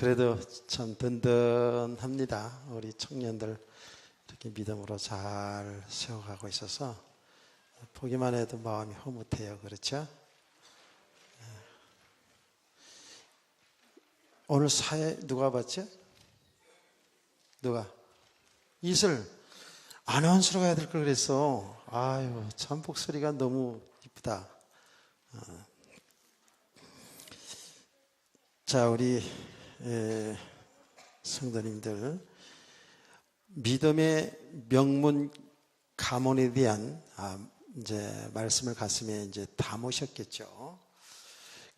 그래도 참 든든합니다. 우리 청년들 이렇게 믿음으로 잘 세워가고 있어서 보기만 해도 마음이 흐뭇해요. 그렇죠? 오늘 사회 누가 봤죠? 누가? 이슬 아나운서로 가야 될 걸 그랬어. 아유, 참 목소리가 너무 이쁘다. 자, 우리 성도님들, 믿음의 명문 가문에 대한 이제 말씀을 가슴에 이제 담으셨겠죠.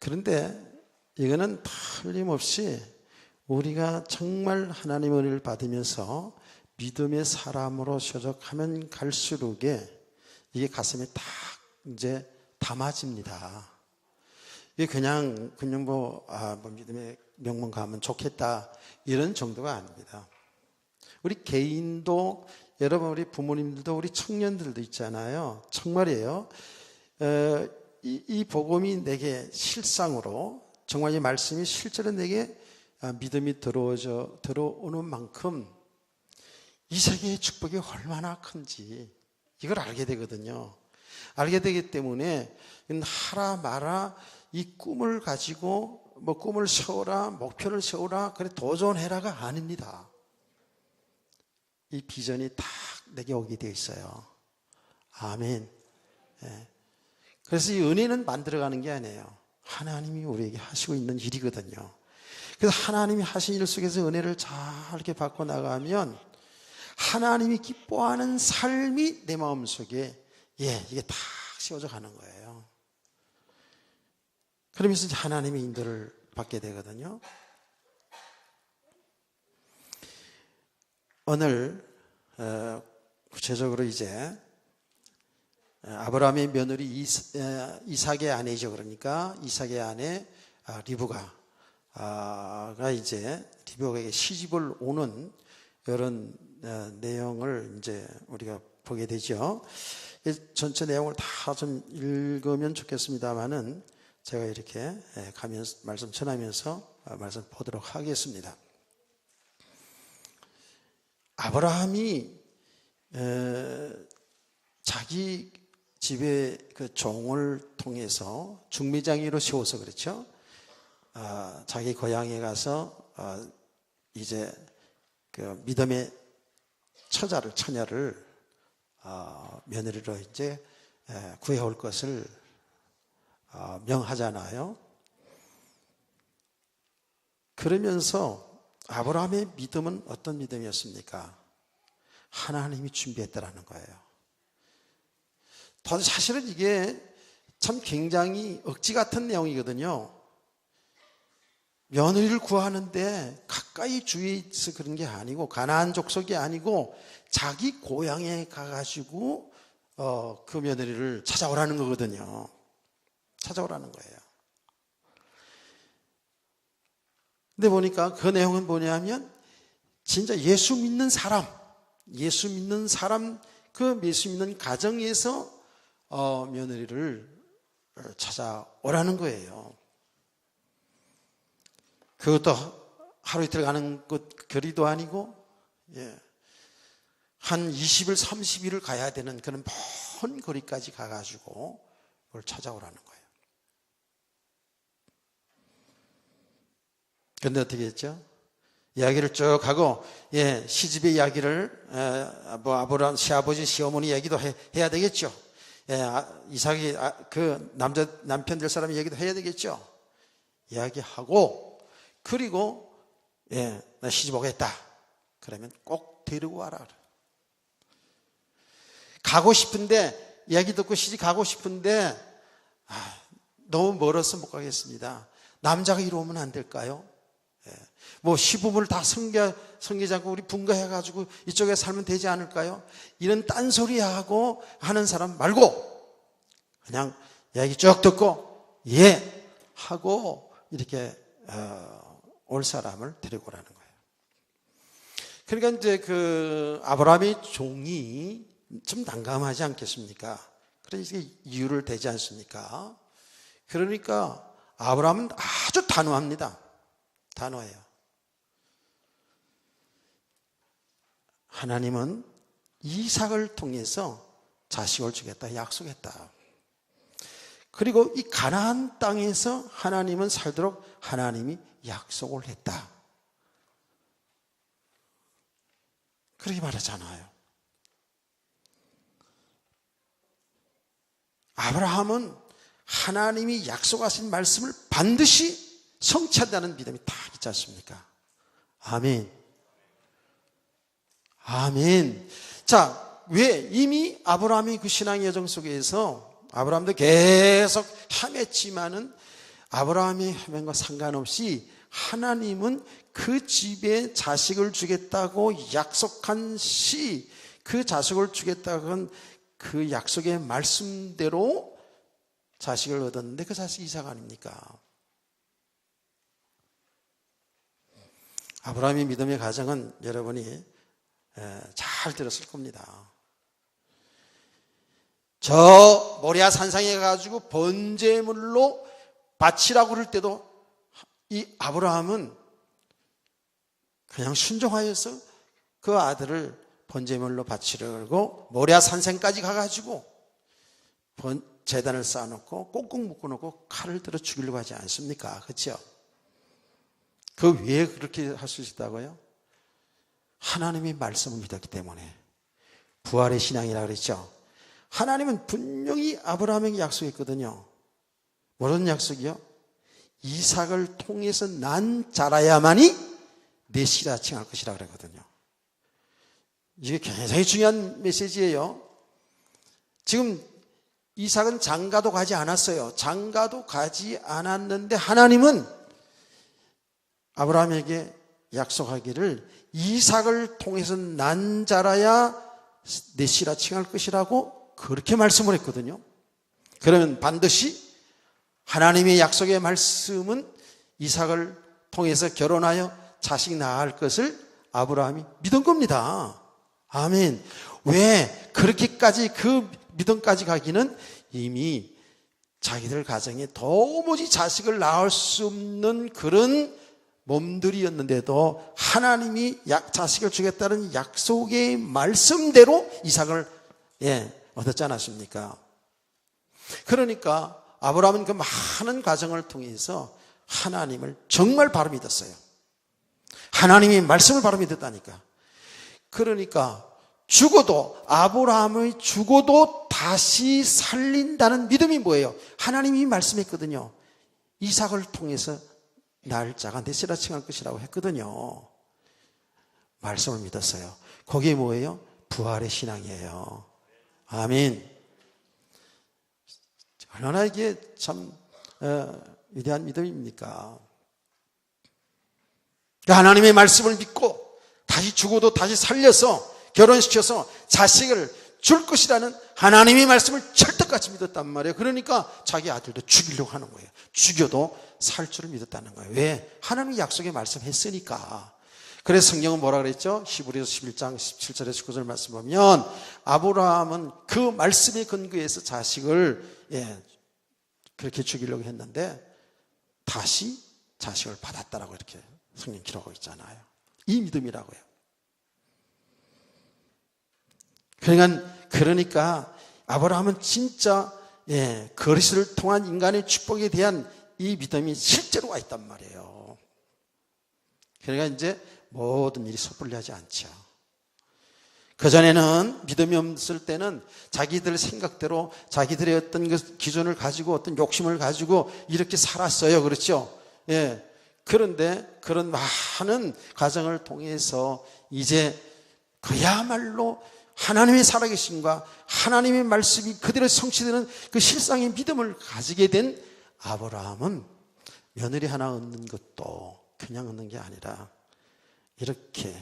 그런데 이거는 틀림없이 우리가 정말 하나님의 은혜를 받으면서 믿음의 사람으로 서적하면 갈수록에 이게 가슴에 딱 이제 담아집니다. 이게 그냥 뭐 믿음의 명문 가면 좋겠다 이런 정도가 아닙니다. 우리 개인도, 여러분 우리 부모님들도, 우리 청년들도 있잖아요. 정말이에요. 이 복음이 내게 실상으로, 정말 이 말씀이 실제로 내게 믿음이 들어오는 만큼 이 세계의 축복이 얼마나 큰지 이걸 알게 되거든요. 알게 되기 때문에 하라 마라 이 꿈을 가지고 뭐 꿈을 세우라, 목표를 세우라, 그래 도전해라가 아닙니다. 이 비전이 딱 내게 오게 되어 있어요. 아멘. 예. 그래서 이 은혜는 만들어가는 게 아니에요. 하나님이 우리에게 하시고 있는 일이거든요. 그래서 하나님이 하신 일 속에서 은혜를 잘 이렇게 받고 나가면 하나님이 기뻐하는 삶이 내 마음속에 이게 딱 씌워져 가는 거예요. 그러면서 이제 하나님의 인도를 받게 되거든요. 오늘 구체적으로 이제 아브라함의 며느리 이삭의 아내죠. 그러니까 이삭의 아내 리브가가 이제 리브가에게 시집을 오는 이런 내용을 이제 우리가 보게 되죠. 전체 내용을 다 좀 읽으면 좋겠습니다만은 제가 이렇게 가면서 말씀 전하면서 말씀 보도록 하겠습니다. 아브라함이 자기 집에 그 종을 통해서 중매장이로 세워서 그렇죠. 자기 고향에 가서 이제 그 믿음의 처녀를 며느리로 이제 구해올 것을 명하잖아요. 그러면서 아브라함의 믿음은 어떤 믿음이었습니까? 하나님이 준비했다라는 거예요. 사실은 이게 참 굉장히 억지 같은 내용이거든요. 며느리를 구하는데 가까이 주위에 있어 그런 게 아니고, 가나안 족속이 아니고 자기 고향에 가가지고 그 며느리를 찾아오라는 거거든요. 찾아오라는 거예요. 근데 보니까 그 내용은 뭐냐면 진짜 예수 믿는 사람, 그 예수 믿는 가정에서 며느리를 찾아오라는 거예요. 그것도 하루 이틀 가는 거리도 아니고, 한 20일, 30일을 가야 되는 그런 먼 거리까지 가가지고 그걸 찾아오라는 거예요. 그런데 어떻게 했죠? 이야기를 쭉 하고, 시집의 이야기를, 아브라함 시아버지, 시어머니 얘기도 해야 되겠죠. 이삭이, 그 남편 될 사람 얘기도 해야 되겠죠. 이야기하고, 그리고, 나 시집 오겠다. 그러면 꼭 데리고 와라. 가고 싶은데, 이야기 듣고 시집 가고 싶은데, 너무 멀어서 못 가겠습니다. 남자가 이리 오면 안 될까요? 뭐 시부모를 다 섬기지 않고 우리 분가해가지고 이쪽에 살면 되지 않을까요? 이런 딴소리하고 하는 사람 말고 그냥 이야기 쭉 듣고 하고 이렇게 올 사람을 데리고 오라는 거예요. 그러니까 이제 그 아브라함의 종이 좀 난감하지 않겠습니까? 그래서 이유를 대지 않습니까? 그러니까 아브라함은 아주 단호합니다. 단호해요. 하나님은 이삭을 통해서 자식을 주겠다 약속했다. 그리고 이 가나안 땅에서 하나님은 살도록 하나님이 약속을 했다. 그렇게 말하잖아요. 아브라함은 하나님이 약속하신 말씀을 반드시 성취한다는 믿음이 다 있지 않습니까? 아멘. 아멘. 자, 왜 이미 아브라함이 그 신앙의 여정 속에서 아브라함도 계속 헤맸지만은 아브라함의 헤맨과 상관없이 하나님은 그 집에 자식을 주겠다고 약속한 시, 그 자식을 주겠다고 한 그 약속의 말씀대로 자식을 얻었는데 그 자식이 이삭 아닙니까? 아브라함의 믿음의 가정은 여러분이 잘 들었을 겁니다. 저 모리아 산상에 가지고 번제물로 바치라고 그럴 때도 이 아브라함은 그냥 순종하여서 그 아들을 번제물로 바치려고 모리아 산상까지 가가지고 제단을 쌓아놓고 꽁꽁 묶어놓고 칼을 들어 죽이려고 하지 않습니까? 그렇죠? 그 왜 그렇게 할 수 있다고요? 하나님의 말씀을 믿었기 때문에. 부활의 신앙이라고 그랬죠. 하나님은 분명히 아브라함에게 약속했거든요. 뭐라는 약속이요? 이삭을 통해서 난 자라야만이 내 씨라 칭할 것이라고 그러거든요. 이게 굉장히 중요한 메시지예요. 지금 이삭은 장가도 가지 않았어요. 장가도 가지 않았는데 하나님은 아브라함에게 약속하기를 이삭을 통해서 난 자라야 내 씨라 칭할 것이라고 그렇게 말씀을 했거든요. 그러면 반드시 하나님의 약속의 말씀은 이삭을 통해서 결혼하여 자식 낳을 것을 아브라함이 믿은 겁니다. 아멘. 왜 그렇게까지 그 믿음까지 가기는 이미 자기들 가정에 도무지 자식을 낳을 수 없는 그런 몸들이었는데도 하나님이 자식을 주겠다는 약속의 말씀대로 이삭을 얻었지 않았습니까? 그러니까 아브라함은 그 많은 과정을 통해서 하나님을 정말 바로 믿었어요. 하나님의 말씀을 바로 믿었다니까. 그러니까 죽어도 아브라함의 죽어도 다시 살린다는 믿음이 뭐예요? 하나님이 말씀했거든요. 이삭을 통해서 낳을 자가 내 씨라 칭할 것이라고 했거든요. 말씀을 믿었어요. 그게 뭐예요? 부활의 신앙이에요. 아멘. 얼마나 이게 참 위대한 믿음입니까? 하나님의 말씀을 믿고 다시 죽어도 다시 살려서 결혼시켜서 자식을 줄 것이라는 하나님의 말씀을 철떡같이 믿었단 말이에요. 그러니까 자기 아들도 죽이려고 하는 거예요. 죽여도 살 줄을 믿었다는 거예요. 왜? 하나님의 약속의 말씀했으니까. 그래서 성경은 뭐라 그랬죠? 히브리서 11장 17절에서 19절 말씀 보면 아브라함은 그 말씀에 근거해서 자식을 그렇게 죽이려고 했는데 다시 자식을 받았다라고 이렇게 성경 기록하고 있잖아요. 이 믿음이라고요. 그러니까 아브라함은 진짜 그리스도를 통한 인간의 축복에 대한 이 믿음이 실제로 와 있단 말이에요. 그러니까 이제 모든 일이 섣불리 하지 않죠. 그전에는 믿음이 없을 때는 자기들 생각대로 자기들의 어떤 기준을 가지고 어떤 욕심을 가지고 이렇게 살았어요. 그렇죠? 그런데 그런 많은 과정을 통해서 이제 그야말로 하나님의 살아계심과 하나님의 말씀이 그대로 성취되는 그 실상의 믿음을 가지게 된 아브라함은 며느리 하나 얻는 것도 그냥 얻는 게 아니라 이렇게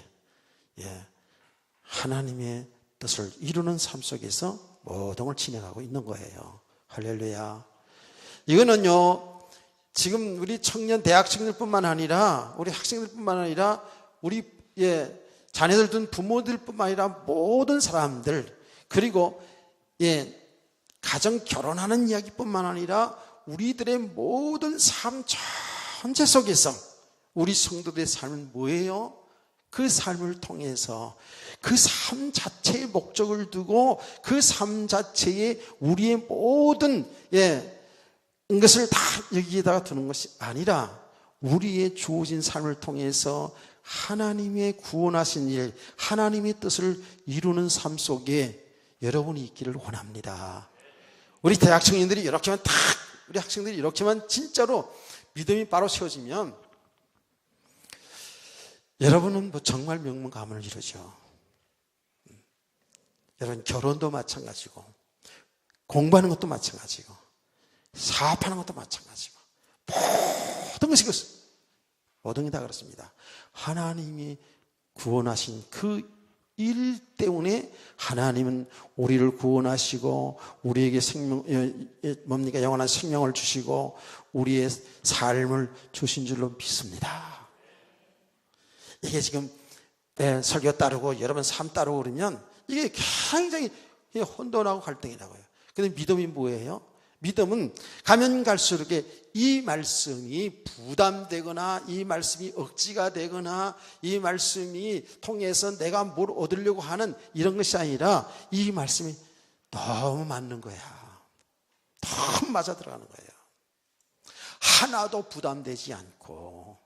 하나님의 뜻을 이루는 삶 속에서 모든 걸 진행하고 있는 거예요. 할렐루야. 이거는요, 지금 우리 청년 대학생들뿐만 아니라 우리 학생들뿐만 아니라 우리 자녀들 둔 부모들뿐만 아니라 모든 사람들, 그리고 가정 결혼하는 이야기뿐만 아니라 우리들의 모든 삶 전체 속에서 우리 성도들의 삶은 뭐예요? 그 삶을 통해서 그 삶 자체의 목적을 두고 그 삶 자체에 우리의 모든 것을 다 여기에다가 두는 것이 아니라 우리의 주어진 삶을 통해서 하나님의 구원하신 일, 하나님의 뜻을 이루는 삶 속에 여러분이 있기를 원합니다. 우리 대학 청년들이 이렇게만 우리 학생들이 이렇게만 진짜로 믿음이 바로 세워지면 여러분은 정말 명문 가문을 이루죠. 여러분 결혼도 마찬가지고 공부하는 것도 마찬가지고 사업하는 것도 마찬가지고 모든 것이 모든 게 다 그렇습니다. 하나님이 구원하신 그 일 때문에 하나님은 우리를 구원하시고 우리에게 영원한 생명을 주시고 우리의 삶을 주신 줄로 믿습니다. 이게 지금 설교 따르고 여러분 삶 따르고 그러면 이게 굉장히 혼돈하고 갈등이라고요. 근데 믿음이 뭐예요? 믿음은 가면 갈수록 이 말씀이 부담되거나 이 말씀이 억지가 되거나 이 말씀이 통해서 내가 뭘 얻으려고 하는 이런 것이 아니라 이 말씀이 너무 맞는 거야. 너무 맞아 들어가는 거예요. 하나도 부담되지 않고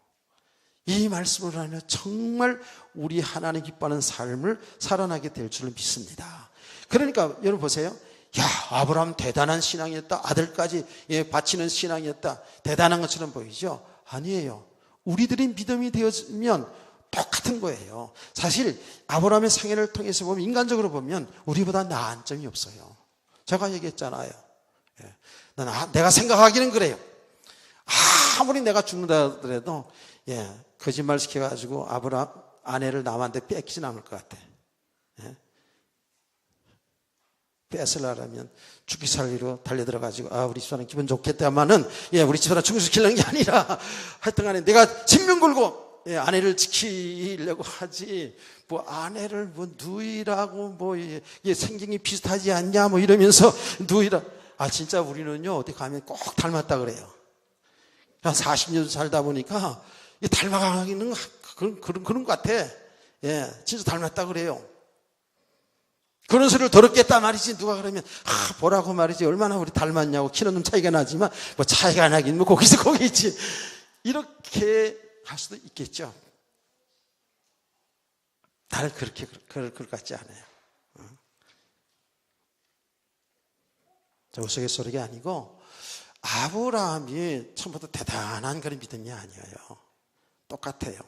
이 말씀으로 하면 정말 우리 하나님 기뻐하는 삶을 살아나게 될 줄을 믿습니다. 그러니까 여러분 보세요. 야, 아브라함 대단한 신앙이었다. 아들까지 바치는 신앙이었다. 대단한 것처럼 보이죠? 아니에요. 우리들이 믿음이 되어지면 똑같은 거예요. 사실 아브라함의 생애를 통해서 보면 인간적으로 보면 우리보다 나은 점이 없어요. 제가 얘기했잖아요. 내가 생각하기는 그래요. 아무리 내가 죽는다 하더라도 거짓말 시켜가지고 아브라함 아내를 남한테 뺏기진 않을 것 같아. 뺏으려면 죽기 살기로 달려들어가지고 우리 집사람 기분 좋겠다마는 우리 집사람 충성시키려는 게 아니라 하여튼 간에 내가 진명 걸고 아내를 지키려고 하지 뭐 아내를 뭐 누이라고 뭐 생김이 비슷하지 않냐 뭐 이러면서 누이라 진짜 우리는요 어디 가면 꼭 닮았다 그래요. 한 40년 살다 보니까 닮아가기는 그런 것 같아. 진짜 닮았다 그래요. 그런 소리를 더럽겠다 말이지. 누가 그러면 보라고 말이지 얼마나 우리 닮았냐고. 키는 좀 차이가 나지만 뭐 차이가 나긴 뭐 거기서 거기지. 이렇게 할 수도 있겠죠. 나는 그렇게 그럴 것 같지 않아요. 저 우스갯소리가 아니고 아브라함이 처음부터 대단한 그런 믿음이 아니에요. 똑같아요.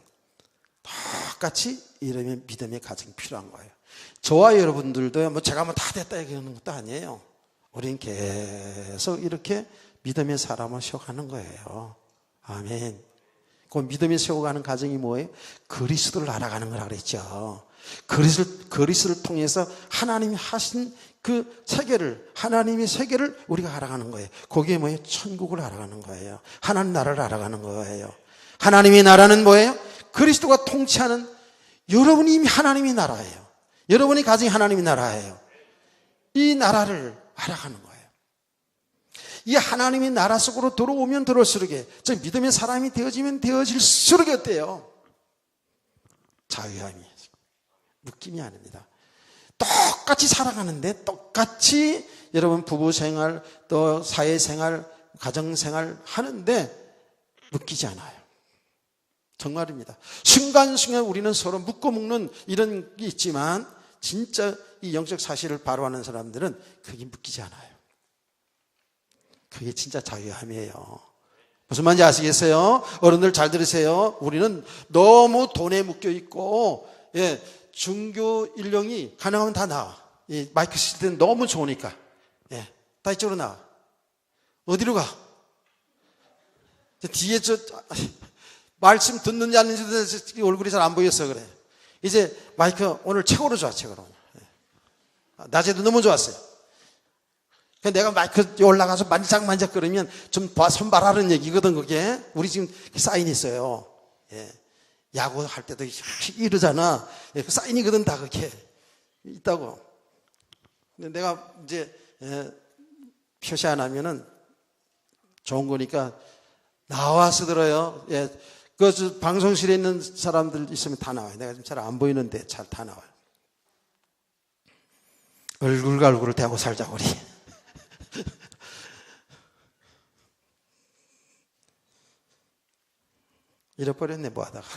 똑같이 이러면 믿음의 가정이 필요한 거예요. 저와 여러분들도 뭐 제가 뭐 다 됐다 얘기하는 것도 아니에요. 우리는 계속 이렇게 믿음의 사람을 세워가는 거예요. 아멘. 그 믿음의 세워가는 과정이 뭐예요? 그리스도를 알아가는 거라 그랬죠. 그리스도를 통해서 하나님이 하신 그 세계를, 하나님의 세계를 우리가 알아가는 거예요. 거기에 뭐예요? 천국을 알아가는 거예요. 하나님 나라를 알아가는 거예요. 하나님의 나라는 뭐예요? 그리스도가 통치하는 여러분이 이미 하나님의 나라예요. 여러분이 가진 하나님의 나라예요. 이 나라를 알아가는 거예요. 이 하나님의 나라 속으로 들어오면 들어올수록 즉 믿음의 사람이 되어지면 되어질수록 어때요? 자유함이 묶임이 아닙니다. 똑같이 살아가는데 똑같이 여러분 부부생활 또 사회생활 가정생활 하는데 묶이지 않아요. 정말입니다. 순간순간 우리는 서로 묶고 묶는 이런 게 있지만 진짜 이 영적 사실을 바로하는 사람들은 그게 묶이지 않아요. 그게 진짜 자유함이에요. 무슨 말인지 아시겠어요? 어른들 잘 들으세요. 우리는 너무 돈에 묶여 있고 중교 일령이 가능하면 다 나와. 마이크 시스템 너무 좋으니까 다 이쪽으로 나와. 어디로 가? 뒤에 말씀 듣는지 안 듣는지 얼굴이 잘 안 보여서 그래. 이제 마이크 오늘 최고로 좋아, 최고로. 낮에도 너무 좋았어요. 내가 마이크 올라가서 만작만작 그러면 좀 선발하는 얘기거든, 그게. 우리 지금 사인이 있어요. 야구할 때도 이러잖아. 사인이거든, 다 그렇게. 있다고. 근데 내가 이제 표시 안 하면은 좋은 거니까 나와서 들어요. 그 방송실에 있는 사람들 있으면 다 나와요. 내가 지금 잘 안 보이는데 잘 다 나와요. 얼굴과 얼굴을 대고 살자 우리. 잃어버렸네 뭐하다가.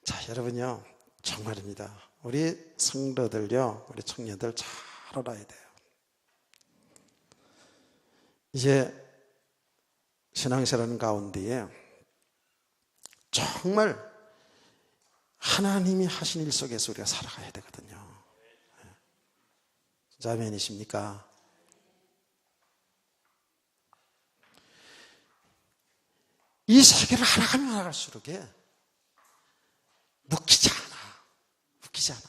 자, 여러분요, 정말입니다. 우리 성도들요, 우리 청년들 잘 알아야 돼요. 이제 신앙생활 가운데에 정말 하나님이 하신 일 속에서 우리가 살아가야 되거든요. 진짜 아멘이십니까? 이 세계를 알아가면 알아갈수록 묶이지 않아요.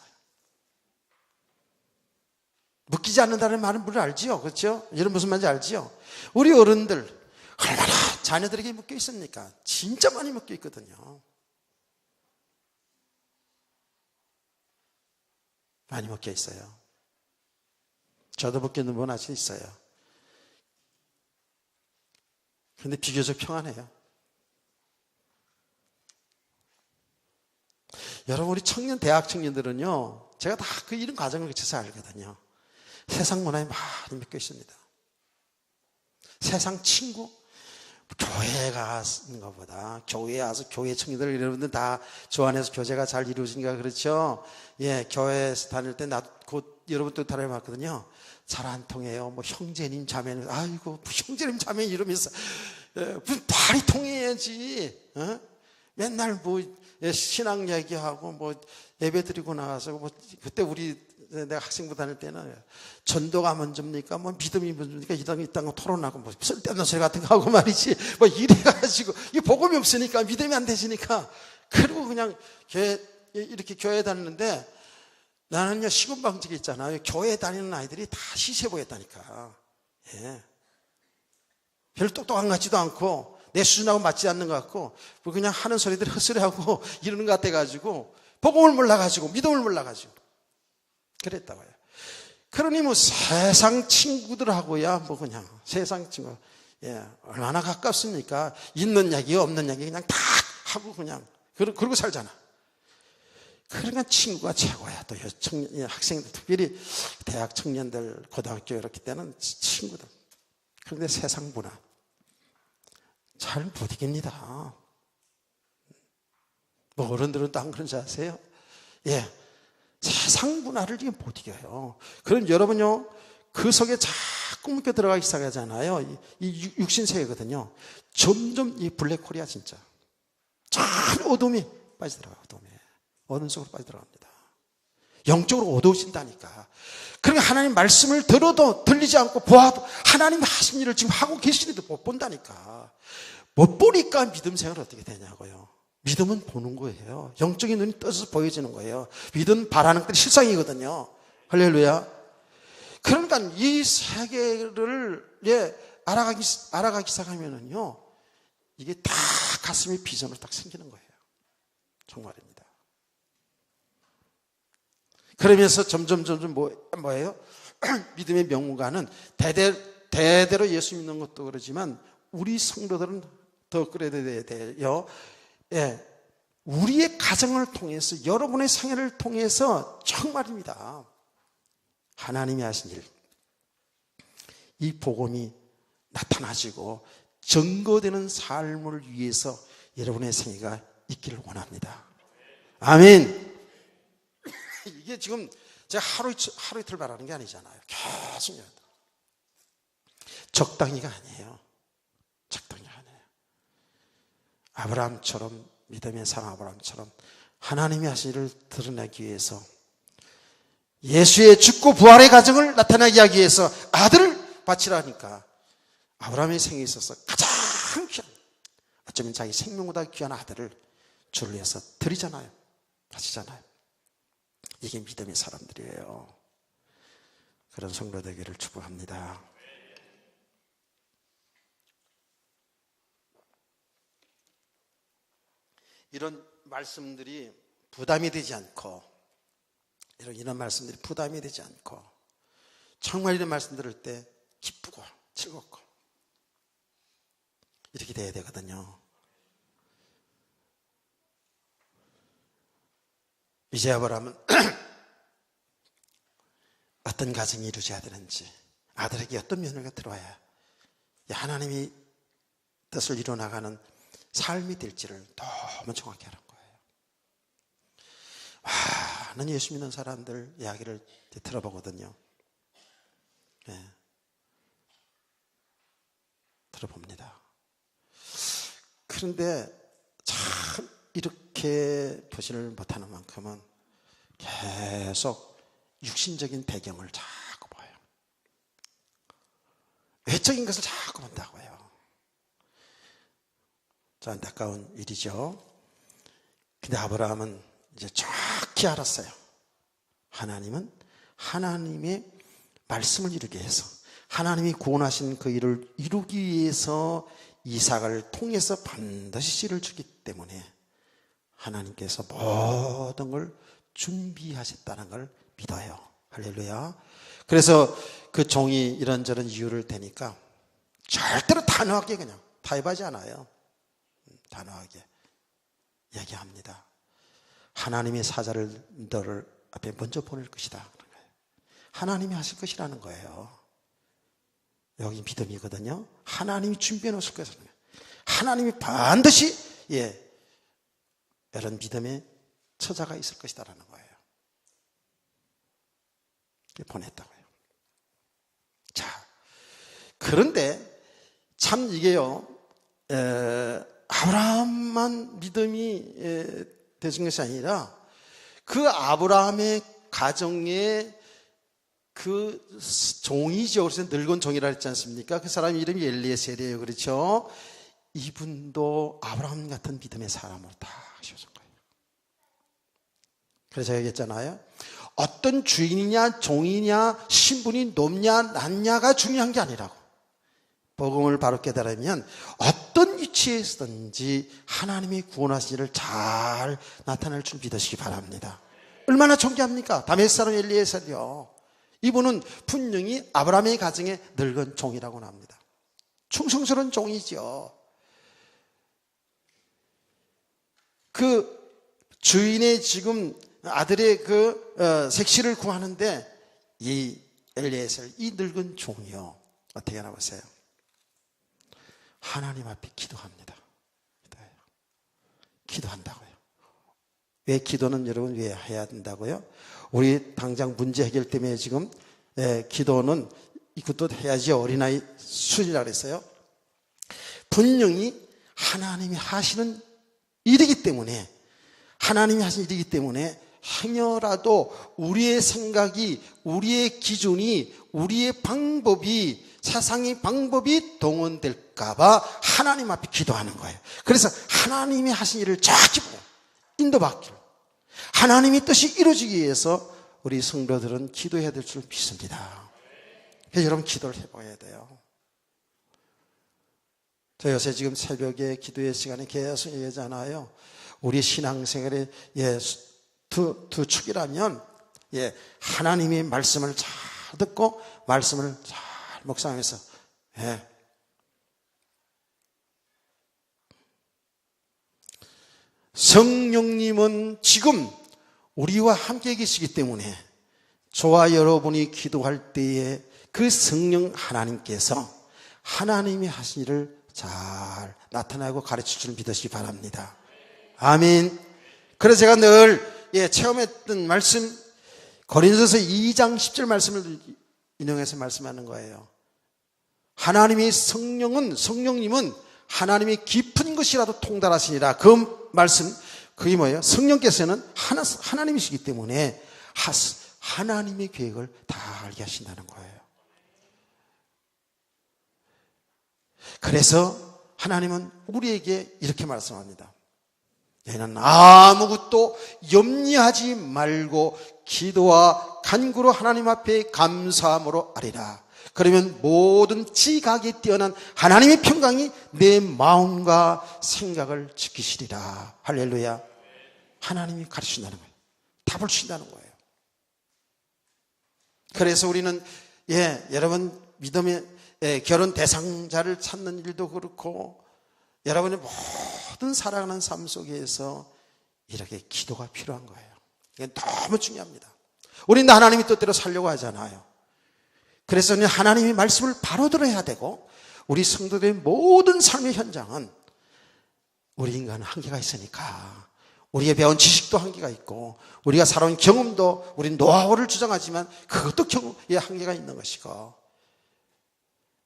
묶이지 않는다는 말은 물론 알지요. 그렇죠? 이런 무슨 말인지 알지요? 우리 어른들 얼마나 자녀들에게 묶여 있습니까? 진짜 많이 묶여 있거든요. 많이 묶여 있어요. 저도 묶여 있는 분 아직 있어요. 그런데 비교적 평안해요. 여러분, 우리 청년, 대학 청년들은요, 제가 다 그 이런 과정을 거쳐서 알거든요. 세상 문화에 많이 묶여 있습니다. 세상 친구, 교회 가는 것보다 교회에 와서 교회 청년들 여러분들 다 저 안에서 교제가 잘 이루어지니까 그렇죠. 예, 교회에서 다닐 때 나도 곧 여러분도 다녀봤거든요. 잘 안 통해요. 뭐 형제님 자매님, 아이고 뭐 형제님 자매 이러면서 무슨 말이 통해야지. 맨날 뭐 신앙 얘기하고 뭐 예배 드리고 나와서 뭐 그때 우리 내가 학생부 다닐 때는 전도가 먼저입니까? 뭐 믿음이 먼저입니까? 이딴 거 토론하고 뭐 쓸데없는 소리 같은 거 하고 말이지. 뭐 이래가지고 이 복음이 없으니까 믿음이 안 되시니까 그리고 그냥 이렇게 교회 다니는데 나는요 시군방직이 있잖아요. 교회 다니는 아이들이 다 시세 보였다니까. 예. 별로 똑똑한 것 같지도 않고 내 수준하고 맞지 않는 것 같고 그냥 하는 소리들이 헛소리하고 이러는 것 같아가지고 복음을 몰라가지고 믿음을 몰라가지고 그랬다고요. 그러니 뭐 세상 친구들하고야 뭐 그냥 세상 친구 얼마나 가깝습니까? 있는 얘기 없는 얘기 그냥 다 하고 그냥 그러고 살잖아. 그러니까 친구가 최고야. 또 학생들 특별히 대학 청년들 고등학교 이렇게 때는 친구들. 그런데 세상 문화 잘 못 이깁니다. 뭐 어른들은 또 안 그런지 아세요? 예. 세상 문화를 이게 못 이겨요. 그럼 여러분요, 그 속에 자꾸 묶여 들어가기 시작하잖아요. 이 육신세계거든요. 점점 이 블랙홀이야, 진짜. 참 어둠이 빠져들어가요, 어둠에. 어둠 속으로 빠져들어갑니다. 영적으로 어두워진다니까. 그러니까 하나님 말씀을 들어도 들리지 않고 보아도 하나님 하신 일을 지금 하고 계시는데도 못 본다니까. 못 보니까 믿음 생활 어떻게 되냐고요. 믿음은 보는 거예요. 영적인 눈이 떠서 보여지는 거예요. 믿음은 바라는 것들이 실상이거든요. 할렐루야. 그러니까 이 세계를 알아가기 시작하면은요, 이게 다 가슴에 비전으로 딱 생기는 거예요. 정말입니다. 그러면서 점점 뭐예요? 믿음의 명문가는 대대로 예수 믿는 것도 그러지만 우리 성도들은 더 그래야 돼요. 예, 우리의 가정을 통해서 여러분의 생애를 통해서 정말입니다. 하나님이 하신 일, 이 복음이 나타나지고 증거되는 삶을 위해서 여러분의 생애가 있기를 원합니다. 아멘. 이게 지금 제가 하루 이틀 바라는 게 아니잖아요. 계속 적당히가 아니에요. 적당히 아니에요. 아브라함처럼 믿음의 사람 아브라함처럼 하나님이 하신 일을 드러내기 위해서 예수의 죽고 부활의 가정을 나타내기 하기 위해서 아들을 바치라니까 아브라함의 생에 있어서 가장 귀한, 어쩌면 자기 생명보다 귀한 아들을 주를 위해서 드리잖아요. 바치잖아요. 이게 믿음의 사람들이에요. 그런 성도 되기를 축복합니다. 이런 말씀들이 부담이 되지 않고 이런 말씀들이 부담이 되지 않고 정말 이런 말씀 들을 때 기쁘고 즐겁고 이렇게 돼야 되거든요. 이제 아브라함은 어떤 가정이 이루어져야 되는지, 아들에게 어떤 며느리가 들어와야 하나님이 뜻을 이루어나가는 삶이 될지를 너무 정확히 하는 거예요. 많은 예수 믿는 사람들 이야기를 들어보거든요. 네. 들어봅니다. 그런데 참 이렇게 보지를 못하는 만큼은 계속 육신적인 배경을 자꾸 봐요. 외적인 것을 자꾸 본다고요. 저 안타까운 일이죠. 근데 아브라함은 이제 정확히 알았어요. 하나님은 하나님의 말씀을 이루기 위해서, 하나님이 구원하신 그 일을 이루기 위해서 이삭을 통해서 반드시 씨를 주기 때문에 하나님께서 모든 걸 준비하셨다는 걸 믿어요. 할렐루야. 그래서 그 종이 이런저런 이유를 대니까 절대로 단호하게 그냥 타협하지 않아요. 단호하게 얘기합니다. 하나님의 사자를 너를 앞에 먼저 보낼 것이다. 하나님이 하실 것이라는 거예요. 여기 믿음이거든요. 하나님이 준비해 놓으실 것이라는 거예요. 하나님이 반드시 이런 믿음의 처자가 있을 것이다라는 거예요. 보냈다고요. 자, 그런데 참 이게요, 아브라함만 믿음이 되신 것이 아니라 그 아브라함의 가정에 그 종이죠. 그래서 늙은 종이라 했지 않습니까? 그 사람 이름이 엘리에셀이에요. 그렇죠? 이분도 아브라함 같은 믿음의 사람으로 다 하셔준 거예요. 그래서 제가 얘기했잖아요. 어떤 주인이냐 종이냐 신분이 높냐 낮냐가 중요한 게 아니라고. 복음을 바로 깨달으면 어떤 위치에서든지 하나님이 구원하신 일을 잘 나타낼 줄 믿으시기 바랍니다. 얼마나 존귀합니까? 다메섹 사람 엘리에셀이요. 이분은 분명히 아브라함의 가정에 늙은 종이라고 합니다. 충성스러운 종이죠. 그 주인의 지금 아들의 그 색시를 구하는데 이 엘리에셀, 이 늙은 종이요. 어떻게 하나 보세요. 하나님 앞에 기도합니다. 기도한다고요. 왜 기도는 여러분 왜 해야 된다고요? 우리 당장 문제 해결 때문에 지금 기도는 이것도 해야지 어린아이 수준이라고 그랬어요. 분명히 하나님이 하시는 일이기 때문에, 하나님이 하신 일이기 때문에 행여라도 우리의 생각이, 우리의 기준이, 우리의 방법이, 세상의 방법이 동원될까봐 하나님 앞에 기도하는 거예요. 그래서 하나님이 하신 일을 정확히 보고 인도받기를, 하나님의 뜻이 이루어지기 위해서 우리 성도들은 기도해야 될 줄 믿습니다. 그래서 여러분 기도를 해봐야 돼요. 저 요새 지금 새벽에 기도의 시간에 계속 얘기하잖아요. 우리 신앙생활의 두 축이라면 하나님의 말씀을 잘 듣고 말씀을 잘 묵상해서 성령님은 지금 우리와 함께 계시기 때문에 저와 여러분이 기도할 때에 그 성령 하나님께서 하나님이 하신 일을 잘 나타나고 가르칠 줄 믿으시기 바랍니다. 아멘. 그래서 제가 늘 체험했던 말씀, 고린도서 2장 10절 말씀을 인용해서 말씀하는 거예요. 하나님의 성령님은 하나님의 깊은 것이라도 통달하시니라. 그 말씀, 그게 뭐예요? 성령께서는 하나님이시기 때문에 하나님의 계획을 다 알게 하신다는 거예요. 그래서 하나님은 우리에게 이렇게 말씀합니다. 너희는 아무것도 염려하지 말고 기도와 간구로 하나님 앞에 감사함으로 아뢰라. 그러면 모든 지각에 뛰어난 하나님의 평강이 내 마음과 생각을 지키시리라. 할렐루야. 하나님이 가르치신다는 거예요. 답을 주신다는 거예요. 그래서 우리는 여러분 믿음의 결혼 대상자를 찾는 일도 그렇고 여러분의 모든 살아가는 삶 속에서 이렇게 기도가 필요한 거예요. 이게 너무 중요합니다. 우리는 하나님의 뜻대로 살려고 하잖아요. 그래서 하나님의 말씀을 바로 들어야 되고, 우리 성도들의 모든 삶의 현장은 우리 인간은 한계가 있으니까, 우리가 배운 지식도 한계가 있고, 우리가 살아온 경험도, 우리는 노하우를 주장하지만 그것도 경험에 한계가 있는 것이고,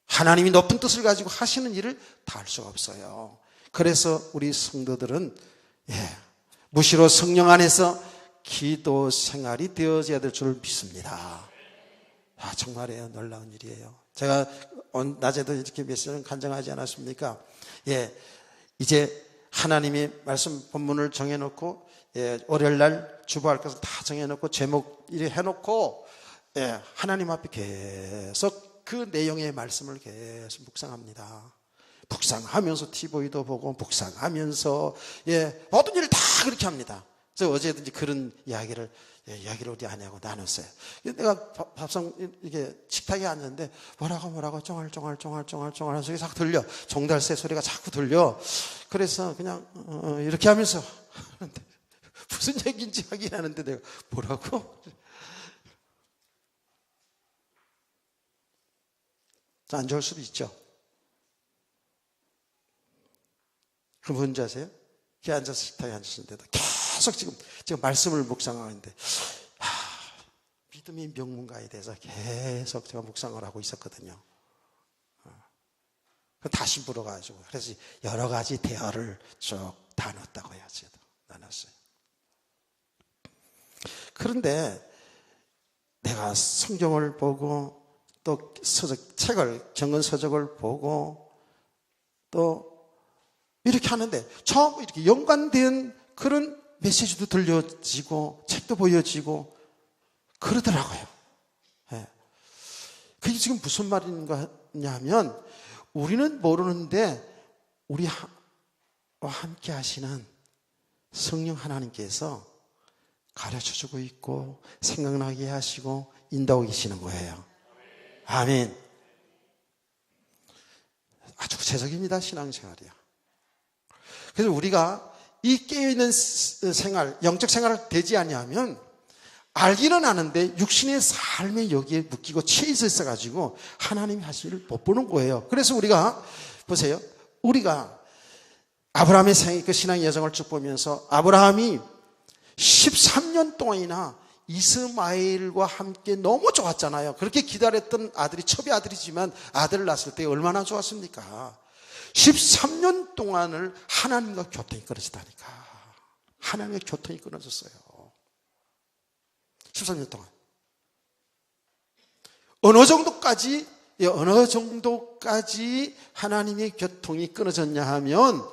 하나님이 높은 뜻을 가지고 하시는 일을 다 할 수가 없어요. 그래서 우리 성도들은 무시로 성령 안에서 기도 생활이 되어져야 될 줄 믿습니다. 정말이에요. 놀라운 일이에요. 제가 낮에도 이렇게 메시지를 간증하지 않았습니까? 이제 하나님이 말씀 본문을 정해놓고, 월요일날 주보할 것을 다 정해놓고, 제목 이렇게 해놓고, 하나님 앞에 계속 그 내용의 말씀을 계속 묵상합니다. 묵상하면서 TV도 보고, 묵상하면서, 모든 일을 다 그렇게 합니다. 그래서 어제도 이제 그런 이야기를 우리 아내하고 나눴어요. 내가 밥상 이렇게 식탁에 앉는데 뭐라고 쫑알쫑알 하는 소리가 자꾸 들려. 종달새 소리가 자꾸 들려. 그래서 그냥 이렇게 하면서 무슨 얘기인지 확인하는데 내가 뭐라고? 안 좋을 수도 있죠. 그럼 뭔지 아세요? 이렇게 앉아서 식탁에 앉으시는데도 계속 지금 말씀을 묵상하는데, 믿음의 명문가에 대해서 계속 제가 묵상을 하고 있었거든요. 다시 물어가지고, 그래서 여러 가지 대화를 쭉 나눴다고요. 제가 나눴어요. 그런데 내가 성경을 보고, 또 경건 서적을 보고, 또 이렇게 하는데 처음 이렇게 연관된 그런 메시지도 들려지고 책도 보여지고 그러더라고요. 그게 지금 무슨 말인가 하면, 우리는 모르는데 우리와 함께 하시는 성령 하나님께서 가르쳐주고 있고 생각나게 하시고 인도하고 계시는 거예요. 아멘. 아주 구체적입니다. 신앙생활이요. 그래서 우리가 이 깨어있는 생활, 영적 생활을 되지 아니하면 알기는 아는데 육신의 삶에 여기에 묶이고 치이져 있어가지고 하나님이 하실 일을 못 보는 거예요. 그래서 우리가 보세요. 우리가 아브라함의 신앙의 여정을 쭉 보면서 아브라함이 13년 동안이나 이스마엘과 함께 너무 좋았잖아요. 그렇게 기다렸던 아들이 첩의 아들이지만 아들을 낳았을 때 얼마나 좋았습니까? 13년 동안을 하나님과 교통이 끊어지다니까. 하나님과 교통이 끊어졌어요. 13년 동안. 어느 정도까지 하나님의 교통이 끊어졌냐 하면,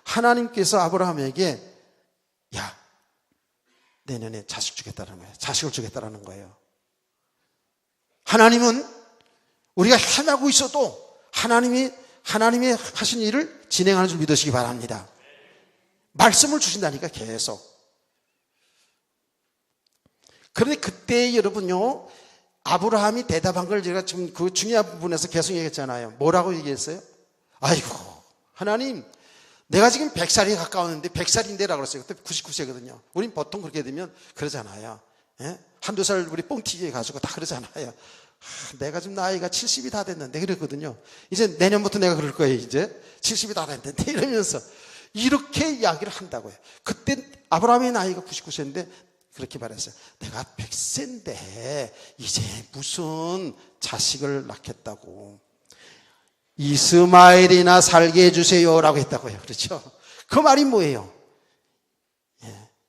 하나님께서 아브라함에게 내년에 자식 주겠다는 거예요. 자식을 주겠다는 거예요. 하나님은 우리가 헤매고 있어도 하나님이 하신 일을 진행하는 줄 믿으시기 바랍니다. 말씀을 주신다니까 계속. 그런데 그때 여러분요, 아브라함이 대답한 걸 제가 지금 그 중요한 부분에서 계속 얘기했잖아요. 뭐라고 얘기했어요? 아이고 하나님, 내가 지금 100살이 가까웠는데 100살인데라고 그랬어요. 그때 99세거든요. 우린 보통 그렇게 되면 그러잖아요. 한두 살 우리 뻥튀기 가지고 다 그러잖아요. 내가 지금 나이가 70이 다 됐는데 그랬거든요. 이제 내년부터 내가 그럴 거예요. 이제 70이 다 됐는데 이러면서 이렇게 이야기를 한다고요. 그때 아브라함의 나이가 99세인데 그렇게 말했어요. 내가 100세인데 이제 무슨 자식을 낳겠다고. 이스마엘이나 살게 해주세요라고 했다고요. 그렇죠? 그 말이 뭐예요?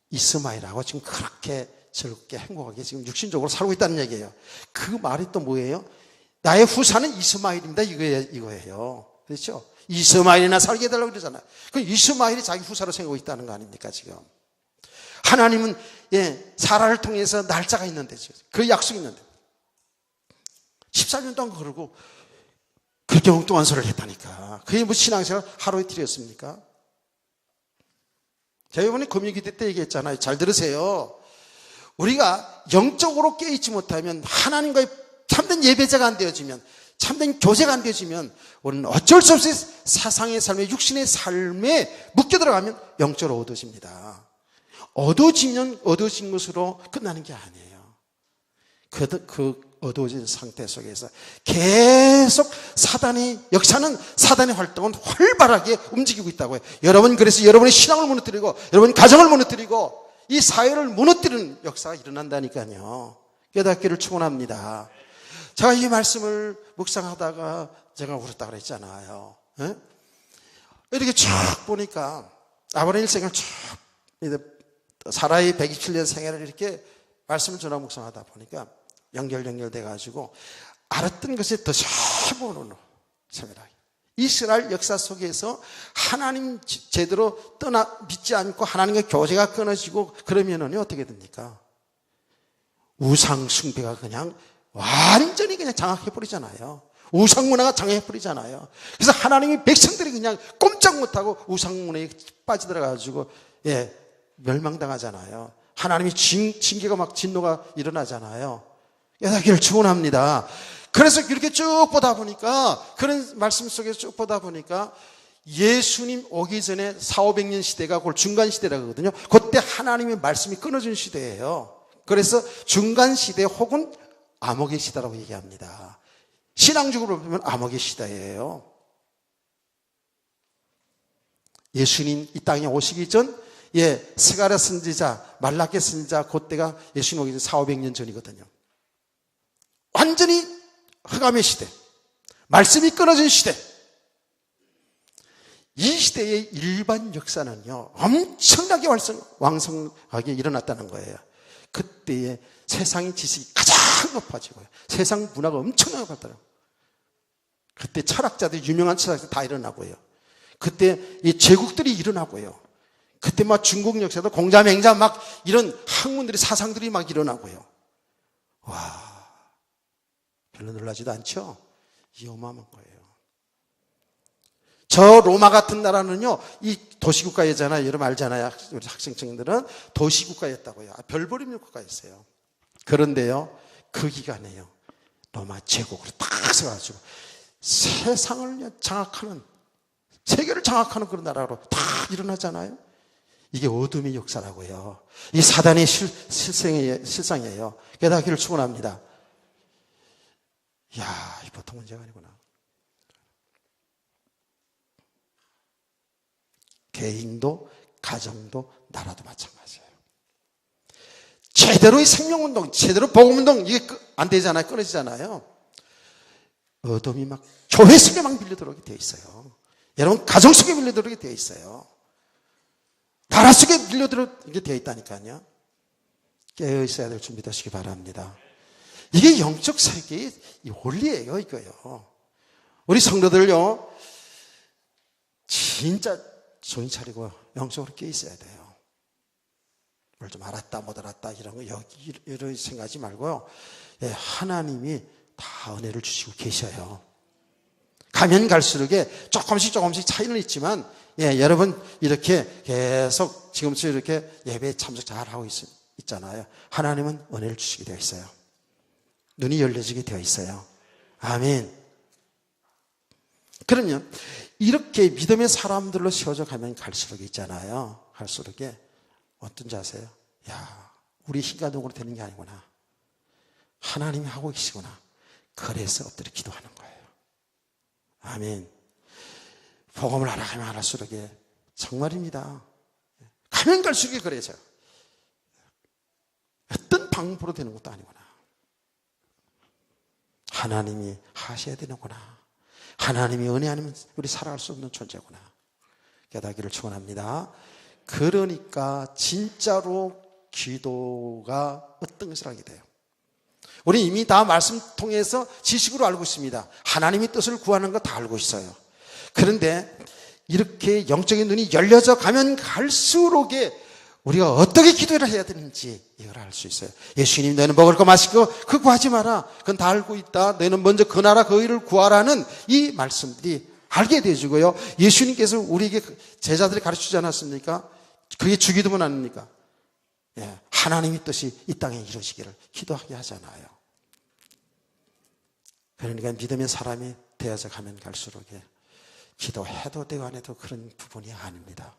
이스마엘하고 지금 그렇게 즐겁게 행복하게 지금 육신적으로 살고 있다는 얘기예요. 그 말이 또 뭐예요? 나의 후사는 이스마엘입니다. 이거예요. 그렇죠? 이스마엘이나 살게 해달라고 그러잖아요. 그 이스마엘이 자기 후사로 생각하고 있다는 거 아닙니까, 지금? 하나님은 사라를 통해서 날짜가 있는데, 그 약속이 있는데 14년 동안 그러고 그렇게 엉뚱한 소리를 했다니까. 그게 뭐 신앙생활 하루 이틀이었습니까? 제가 이번에 금요기대 때 얘기했잖아요. 잘 들으세요. 우리가 영적으로 깨있지 못하면, 하나님과의 참된 예배자가 안 되어지면 참된 교제가 안 되어지면 우리는 어쩔 수 없이 사상의 삶에, 육신의 삶에 묶여 들어가면 영적으로 어두워집니다. 어두워지면 어두워진 것으로 끝나는 게 아니에요. 그 어두워진 상태 속에서 계속 사단의 역사는, 사단의 활동은 활발하게 움직이고 있다고요. 여러분, 그래서 여러분의 신앙을 무너뜨리고 여러분 가정을 무너뜨리고 이 사회를 무너뜨리는 역사가 일어난다니까요. 깨닫기를 축원합니다. 제가 이 말씀을 묵상하다가 제가 울었다 그랬잖아요. 에? 이렇게 쭉 보니까 아브라함 일생을 쭉 사라의 127년 생애를 이렇게 말씀을 전하 묵상하다 보니까 연결돼 가지고 알았던 것이 더 샤브로 세밀하게 이스라엘 역사 속에서 하나님 제대로 믿지 않고 하나님과 교제가 끊어지고 그러면은 어떻게 됩니까? 우상 숭배가 그냥 완전히 그냥 장악해버리잖아요. 우상 문화가 장악해버리잖아요. 그래서 하나님의 백성들이 그냥 꼼짝 못하고 우상 문화에 빠져들어가지고 멸망당하잖아요. 하나님의 징계가 막 진노가 일어나잖아요. 깨닫기를 축원합니다. 그래서 이렇게 쭉 보다 보니까, 그런 말씀 속에서 쭉 보다 보니까 예수님 오기 전에 400~500년 시대가 그걸 중간시대라고 하거든요. 그때 하나님의 말씀이 끊어진 시대예요. 그래서 중간시대 혹은 암흑의 시대라고 얘기합니다. 신앙적으로 보면 암흑의 시대예요. 예수님 이 땅에 오시기 전 스가랴 선지자, 말라기 선지자, 그때가 예수님 오기 전 400~500년 전이거든요. 완전히 흑암의 시대, 말씀이 끊어진 시대. 이 시대의 일반 역사는요, 엄청나게 왕성하게 일어났다는 거예요. 그때의 세상의 지식이 가장 높아지고요, 세상 문화가 엄청나게 발달하고, 그때 철학자들, 유명한 철학자들 다 일어나고요, 그때 이 제국들이 일어나고요, 그때 막 중국 역사도 공자맹자 막 이런 학문들이, 사상들이 막 일어나고요. 와, 별로 놀라지도 않죠? 이 어마어마한 거예요. 저 로마 같은 나라는요, 이 도시국가였잖아요. 여러분 알잖아요. 우리 학생층들은 도시국가였다고요. 별버리는 국가였어요. 그런데요, 그 기간에요, 로마 제국으로 딱 서가지고 세상을 장악하는, 세계를 장악하는 그런 나라로 다 일어나잖아요. 이게 어둠의 역사라고요. 이 사단의 실상이에요. 깨닫기를 축원합니다. 이야, 이 보통 문제가 아니구나. 개인도, 가정도, 나라도 마찬가지예요. 제대로의 생명운동, 제대로 복음운동, 이게 안 되잖아요. 끊어지잖아요. 어둠이 막 교회 속에 막 밀려들어오게 되어 있어요. 여러분 가정 속에 밀려들어오게 되어 있어요. 나라 속에 밀려들어오게 되어 있다니까요. 깨어 있어야 될 준비 되시기 바랍니다. 이게 영적 세계의 원리예요, 이거요. 우리 성도들요, 진짜 정신 차리고 영적으로 깨어 있어야 돼요. 뭘 좀 알았다, 못 알았다, 이런 거, 이런 생각하지 말고요. 하나님이 다 은혜를 주시고 계셔요. 가면 갈수록 조금씩 차이는 있지만, 여러분 이렇게 계속 지금처럼 이렇게 예배에 참석 잘하고 있잖아요. 하나님은 은혜를 주시게 되어 있어요. 눈이 열려지게 되어 있어요. 아멘. 그러면 이렇게 믿음의 사람들로 세워져 가면 갈수록 있잖아요. 갈수록 어떤지 아세요? 야, 우리 힘과 노력으로 되는 게 아니구나. 하나님이 하고 계시구나. 그래서 엎드려 기도하는 거예요. 아멘. 복음을 알아가면 알았수록 정말입니다. 가면 갈수록 그래져요. 어떤 방법으로 되는 것도 아니구나. 하나님이 하셔야 되는구나. 하나님이 은혜 아니면 우리 살아갈 수 없는 존재구나. 깨닫기를 축원합니다. 그러니까 진짜로 기도가 어떤 것을 알게 돼요. 우리 이미 다 말씀 통해서 지식으로 알고 있습니다. 하나님의 뜻을 구하는 거 다 알고 있어요. 그런데 이렇게 영적인 눈이 열려져 가면 갈수록 우리가 어떻게 기도를 해야 되는지 이걸 알 수 있어요. 예수님, 너는 먹을 거 마실 거 그거 구하지 마라. 그건 다 알고 있다. 너는 먼저 그 나라 그 의를 구하라는 이 말씀들이 알게 되어지고요. 예수님께서 우리에게 제자들이 가르치지 않았습니까? 그게 주기도문 아닙니까? 하나님의 뜻이 이 땅에 이루어지기를 기도하게 하잖아요. 그러니까 믿음의 사람이 되어져 가면 갈수록 기도해도 되고 안 해도 그런 부분이 아닙니다.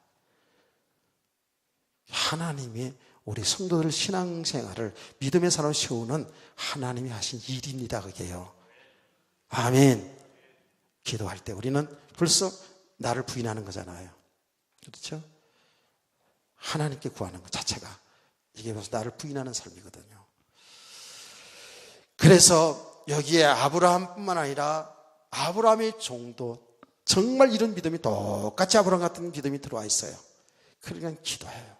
하나님이 우리 성도들 신앙생활을 믿음의 사람을 세우는 하나님이 하신 일입니다. 그게요. 아멘. 기도할 때 우리는 벌써 나를 부인하는 거잖아요. 그렇죠? 하나님께 구하는 것 자체가 이게 벌써 나를 부인하는 삶이거든요. 그래서 여기에 아브라함뿐만 아니라 아브라함의 종도 정말 이런 믿음이 똑같이 아브라함 같은 믿음이 들어와 있어요. 그러니까 기도해요.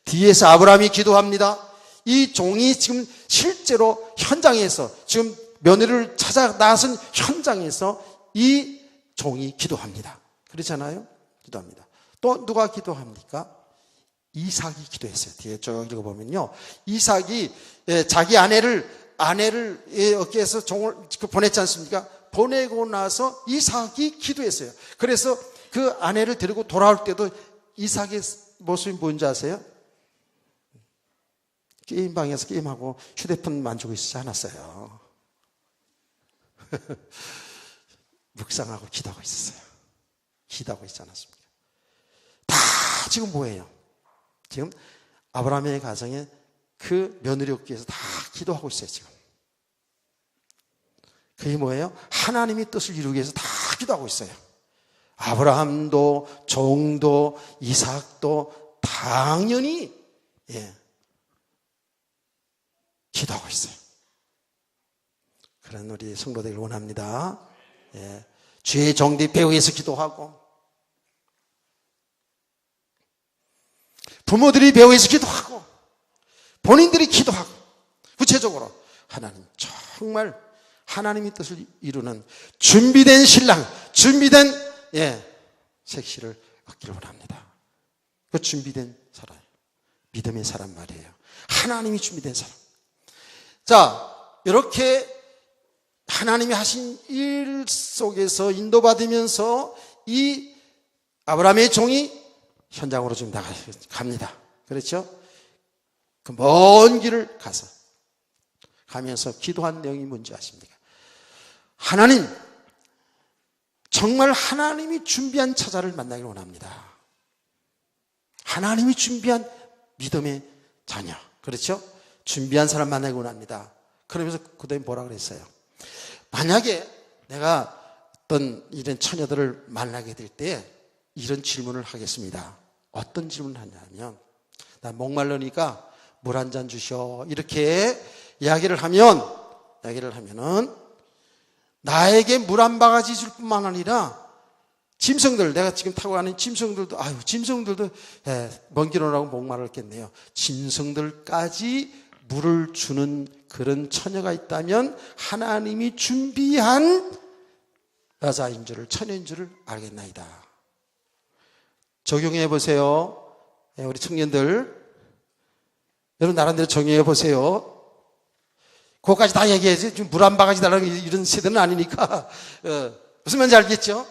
뒤에서 아브라함이 기도합니다. 이 종이 지금 실제로 현장에서 지금 며느리를 찾아 나선 현장에서 이 종이 기도합니다. 그렇잖아요? 기도합니다. 또 누가 기도합니까? 이삭이 기도했어요. 뒤에 쭉 읽어보면요. 이삭이 자기 아내를 어깨에서 종을 보냈지 않습니까? 보내고 나서 이삭이 기도했어요. 그래서 그 아내를 데리고 돌아올 때도 이삭의 모습이 뭔지 아세요? 게임방에서 게임하고 휴대폰 만지고 있지 않았어요. 묵상하고 기도하고 있었어요. 기도하고 있지 않았습니까? 다 지금 뭐예요? 지금 아브라함의 가정에 그 며느리 얻기 위해서 다 기도하고 있어요. 지금 그게 뭐예요? 하나님의 뜻을 이루기 위해서 다 기도하고 있어요. 아브라함도 종도 이삭도 당연히 기도하고 있어요. 그런 우리 성도들을 원합니다. 주의 종들이 배후에서 기도하고 부모들이 배후에서 기도하고 본인들이 기도하고 구체적으로 하나님 정말 하나님의 뜻을 이루는 준비된 신랑, 준비된 색시를 얻기를 원합니다. 그 준비된 사람, 믿음의 사람 말이에요. 하나님이 준비된 사람. 자, 이렇게 하나님이 하신 일 속에서 인도받으면서 이 아브라함의 종이 현장으로 좀 나갑니다. 그렇죠? 그 먼 길을 가면서 기도한 내용이 뭔지 아십니까? 하나님, 정말 하나님이 준비한 처자를 만나기를 원합니다. 하나님이 준비한 믿음의 자녀. 그렇죠? 준비한 사람 만나기 원합니다. 그러면서 그 다음에 뭐라 그랬어요? 만약에 내가 어떤 이런 처녀들을 만나게 될 때 이런 질문을 하겠습니다. 어떤 질문을 하냐면, 나 목말르니까 물 한 잔 주셔. 이렇게 이야기를 하면은 나에게 물 한 바가지 줄 뿐만 아니라 짐승들, 내가 지금 타고 가는 짐승들도 먼 길 오라고 목마르겠네요. 짐승들까지 물을 주는 그런 처녀가 있다면 하나님이 준비한 여자인 줄을, 처녀인 줄을 알겠나이다. 적용해 보세요. 우리 청년들, 여러분 나름대로 적용해 보세요. 그거까지 다 얘기해야지. 지금 물 한 바가지 달라는 이런 세대는 아니니까. 무슨 말인지 알겠죠?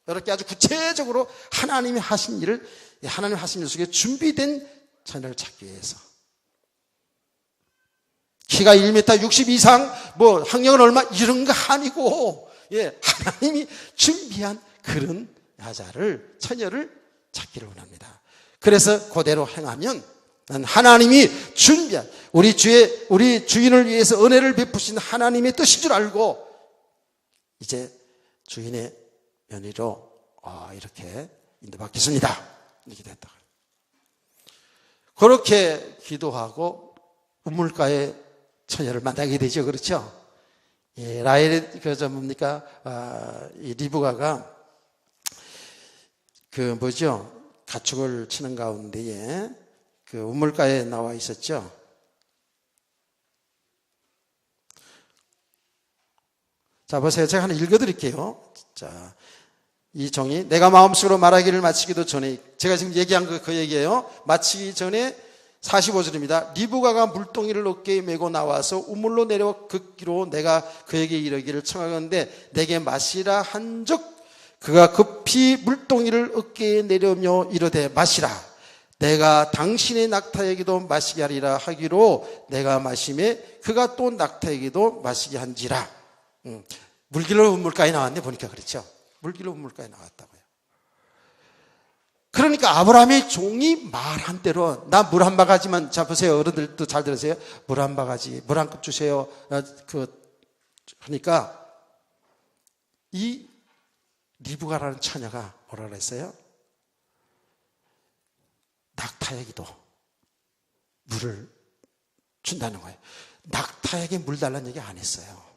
이렇게 아주 구체적으로 하나님이 하신 일을, 하나님 하신 일 속에 준비된 처녀를 찾기 위해서. 키가 1m 60 이상, 학력은 얼마, 이런 거 아니고, 하나님이 준비한 그런 여자를, 처녀를 찾기를 원합니다. 그래서 그대로 행하면, 하나님이 준비한, 우리 주인을 위해서 은혜를 베푸신 하나님의 뜻인 줄 알고, 이제 주인의 며느리로, 이렇게 인도받겠습니다. 이렇게 됐다. 그렇게 기도하고, 우물가에 처녀를 만나게 되죠. 그렇죠? 라헬의, 이 리브가가, 가축을 치는 가운데에, 우물가에 나와 있었죠. 자, 보세요. 제가 하나 읽어드릴게요. 자, 이 종이 내가 마음속으로 말하기를 마치기도 전에, 제가 지금 얘기한 그 얘기예요. 마치기 전에 45절입니다. 리브가가 물동이를 어깨에 메고 나와서 우물로 내려 긋기로 내가 그에게 이르기를 청하건대 내게 마시라 한즉 그가 급히 물동이를 어깨에 내려며 이르되 마시라. 내가 당신의 낙타에게도 마시게 하리라 하기로 내가 마심에 그가 또 낙타에게도 마시게 한지라. 물길로 우물가에 나왔네 보니까 그렇죠. 물길로 우물가에 나왔다고요. 그러니까 아브라함의 종이 말한 대로 나 물 한 바가지만, 자 보세요, 어른들도 잘 들으세요. 물 한 바가지, 물 한 컵 주세요. 그러니까 이 리브가라는 처녀가 뭐라 그랬어요? 낙타에게도 물을 준다는 거예요. 낙타에게 물 달라는 얘기 안 했어요.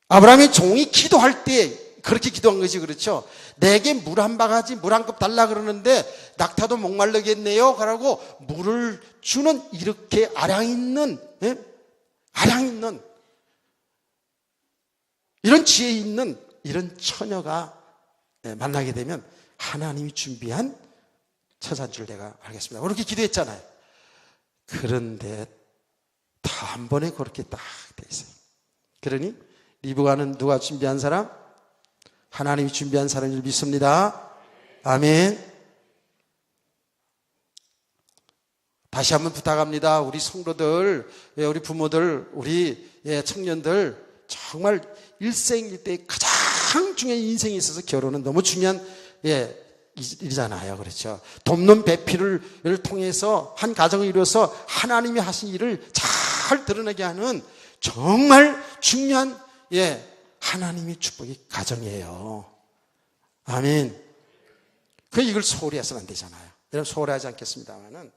아브라함의 종이 기도할 때 그렇게 기도한 것이 그렇죠. 내게 물 한 바가지, 물 한 컵 달라 그러는데 낙타도 목말르겠네요. 그러고 물을 주는 이렇게 아량 있는 이런 지혜 있는 이런 처녀가 만나게 되면 하나님이 준비한 처자인 줄 내가 알겠습니다. 그렇게 기도했잖아요. 그런데 단번에 그렇게 딱 돼 있어요. 그러니 리브가는 누가 준비한 사람? 하나님이 준비한 사람인 줄 믿습니다. 아멘. 다시 한번 부탁합니다. 우리 성도들, 우리 부모들, 우리 청년들, 정말 일생일대에 가장 중요한 인생에 있어서 결혼은 너무 중요한 일이잖아요. 그렇죠. 돕는 배필을 통해서 한 가정을 이루어서 하나님이 하신 일을 잘 드러내게 하는 정말 중요한 하나님의 축복이 가정이에요. 아멘. 이걸 소홀히 해서는 안 되잖아요. 여러분 소홀히 하지 않겠습니다만은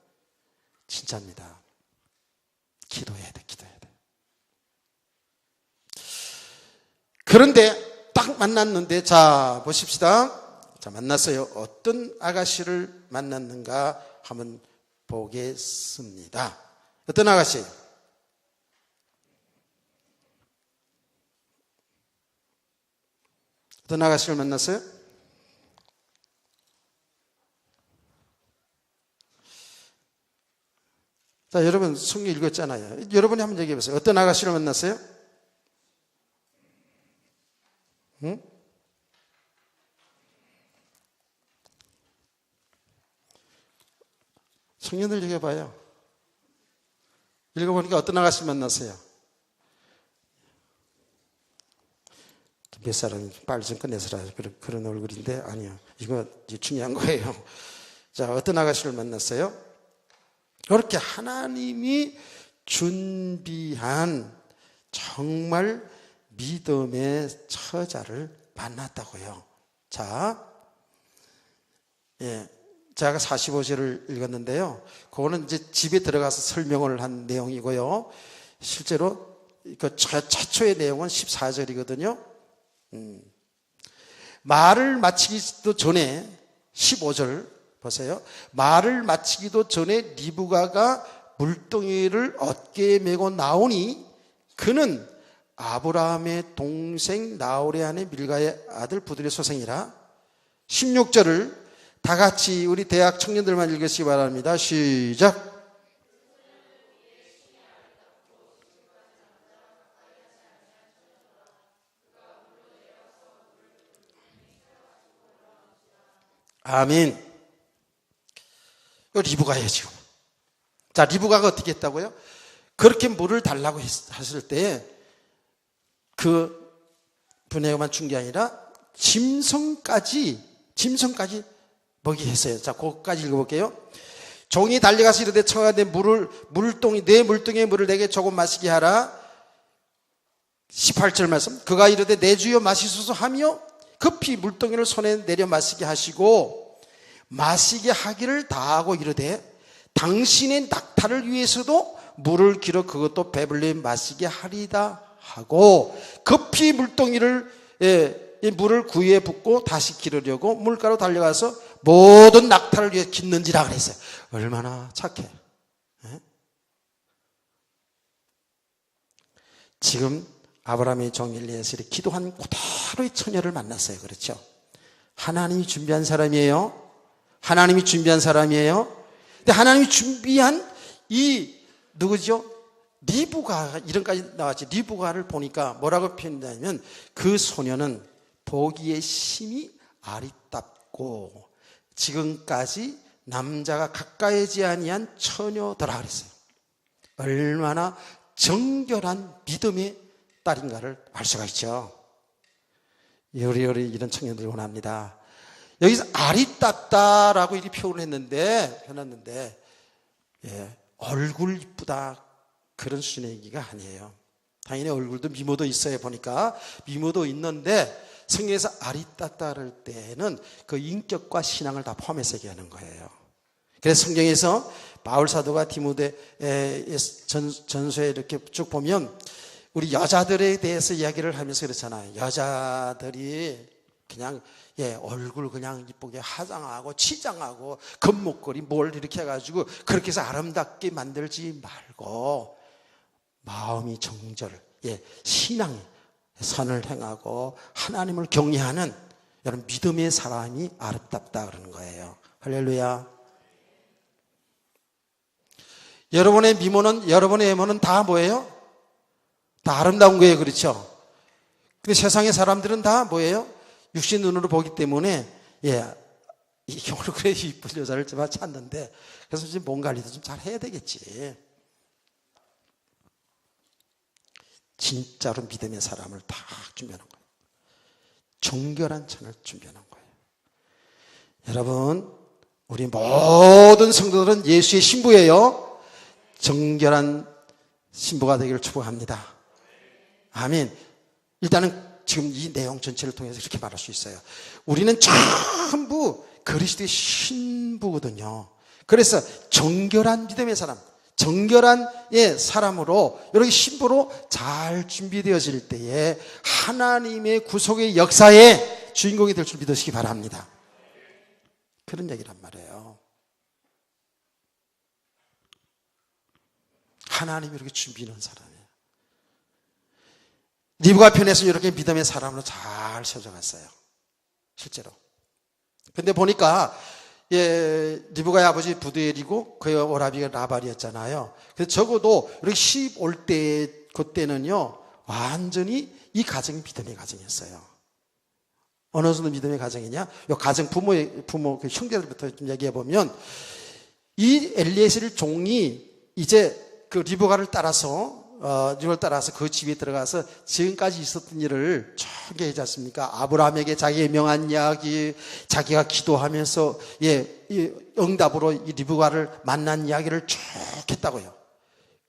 진짜입니다. 기도해야 돼. 그런데 딱 만났는데, 자 보십시다. 자 만났어요. 어떤 아가씨를 만났는가 한번 보겠습니다. 어떤 아가씨? 어떤 아가씨를 만났어요? 자, 여러분 성경 읽었잖아요. 여러분이 한번 얘기해 보세요. 어떤 아가씨를 만났어요? 응? 청년들 얘기해 봐요. 읽어보니까 어떤 아가씨를 만났어요? 몇 사람이 빨리 좀 끝내서라 그런 얼굴인데 아니요. 이거 중요한 거예요. 자, 어떤 아가씨를 만났어요? 그렇게 하나님이 준비한 정말 믿음의 처자를 만났다고요. 자, 제가 45절을 읽었는데요. 그거는 이제 집에 들어가서 설명을 한 내용이고요. 실제로 그 최초의 내용은 14절이거든요. 말을 마치기도 전에 15절 보세요. 말을 마치기도 전에 리브가가 물동이를 어깨에 메고 나오니 그는 아브라함의 동생 나홀의 아내 밀가의 아들 부들의 소생이라. 16절을 다 같이 우리 대학 청년들만 읽으시기 바랍니다. 시작. 아멘. 리브가예요 지금. 자, 리브가가 어떻게 했다고요? 그렇게 물을 달라고 했을 때 그 분에게만 준 게 아니라 짐승까지 먹이게 했어요. 자, 그거까지 읽어볼게요. 종이 달려가서 이르되 청하되 내 물동이의 물을 내게 조금 마시게 하라. 18절 말씀. 그가 이르되 내 주여 마시소서 하며 급히 물동이를 손에 내려 마시게 하시고 마시게 하기를 다하고 이르되 당신의 낙타를 위해서도 물을 길어 그것도 배불리 마시게 하리다 하고 급히 물동이를 물을 구유에 붓고 다시 기르려고 물가로 달려가서 모든 낙타를 위해 깃는지라 그랬어요. 얼마나 착해. 지금 아브라함의 종 엘리에셀이 기도한 그대로의 처녀를 만났어요. 그렇죠? 하나님이 준비한 사람이에요. 하나님이 준비한 사람이에요. 근데 하나님이 준비한 이 누구죠? 리브가 이름까지 나왔지. 리브가를 보니까 뭐라고 표현하냐면 그 소녀는 보기에 심히 아리답고 지금까지 남자가 가까이지 아니한 처녀더라 그랬어요. 얼마나 정결한 믿음의 딸인가를 알 수가 있죠. 요리요리 이런 청년들이 원합니다. 여기서 아리따따라고 이렇게 해놨는데, 얼굴 이쁘다 그런 수준의 얘기가 아니에요. 당연히 얼굴도 미모도 있어야 보니까 미모도 있는데, 성경에서 아리따따를 때는 그 인격과 신앙을 다 포함해서 얘기하는 거예요. 그래서 성경에서 바울 사도가 디모데 전서에 이렇게 쭉 보면 우리 여자들에 대해서 이야기를 하면서 그렇잖아요. 여자들이 그냥 얼굴 그냥 이쁘게 화장하고 치장하고 금목걸이 뭘 이렇게 해가지고 그렇게 해서 아름답게 만들지 말고 마음이 정절, 신앙 선을 행하고 하나님을 경외하는 여러분 믿음의 사람이 아름답다 그러는 거예요. 할렐루야. 여러분의 미모는, 여러분의 외모는 다 뭐예요? 다 아름다운 거예요. 그렇죠? 근데 세상의 사람들은 다 뭐예요? 육신 눈으로 보기 때문에 이 얼굴에 이쁜 여자를 좀 찾는데, 그래서 이제 몸 관리도 좀 잘 해야 되겠지. 진짜로 믿음의 사람을 다 준비하는 거예요. 정결한 천을 준비하는 거예요. 여러분, 우리 모든 성도들은 예수의 신부예요. 정결한 신부가 되기를 축복합니다. 아멘. 일단은 지금 이 내용 전체를 통해서 이렇게 말할 수 있어요. 우리는 전부 그리스도의 신부거든요. 그래서 정결한 믿음의 사람, 정결한 사람으로, 이렇게 신부로 잘 준비되어질 때에 하나님의 구속의 역사의 주인공이 될 줄 믿으시기 바랍니다. 그런 얘기란 말이에요. 하나님이 이렇게 준비하는 사람이에요. 리브가 편에서 이렇게 믿음의 사람으로 잘 세워져갔어요. 실제로. 근데 보니까 리브가의 아버지 부두엘이고 그의 오라비가 라발이었잖아요. 그래서 적어도 이렇게 15올 때 그때는요 완전히 이 가정이 믿음의 가정이었어요. 어느 정도 믿음의 가정이냐? 이 가정 부모 그 형제들부터 좀 얘기해 보면, 이 엘리에셀 종이 이제 그 리브가를 따라서 그 집에 들어가서 지금까지 있었던 일을 쭉 얘기하지 않습니까? 아브라함에게 자기의 명한 이야기, 자기가 기도하면서 응답으로 이 리브가를 만난 이야기를 쭉 했다고요.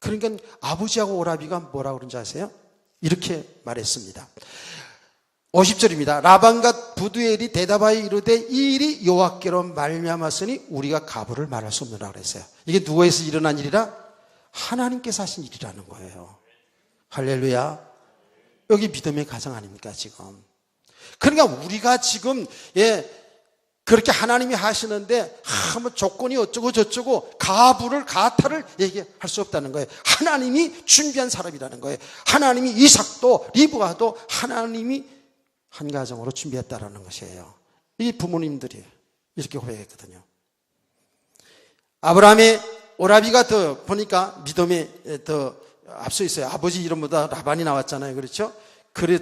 그러니까 아버지하고 오라비가 뭐라고 그런지 아세요? 이렇게 말했습니다. 50절입니다. 라반과 부두엘이 대답하여 이르되 이 일이 여호와께로 말미암았으니 우리가 가부를 말할 수 없느라 그랬어요. 이게 누구에서 일어난 일이라? 하나님께서 하신 일이라는 거예요. 할렐루야. 여기 믿음의 가정 아닙니까 지금? 그러니까 우리가 지금 그렇게 하나님이 하시는데 뭐 조건이 어쩌고 저쩌고 가타를 얘기할 수 없다는 거예요. 하나님이 준비한 사람이라는 거예요. 하나님이 이삭도 리브가도 하나님이 한 가정으로 준비했다라는 것이에요. 이 부모님들이 이렇게 고백했거든요. 아브라함의 오라비가 더 보니까 믿음에 더 앞서 있어요. 아버지 이름보다 라반이 나왔잖아요. 그렇죠? 그래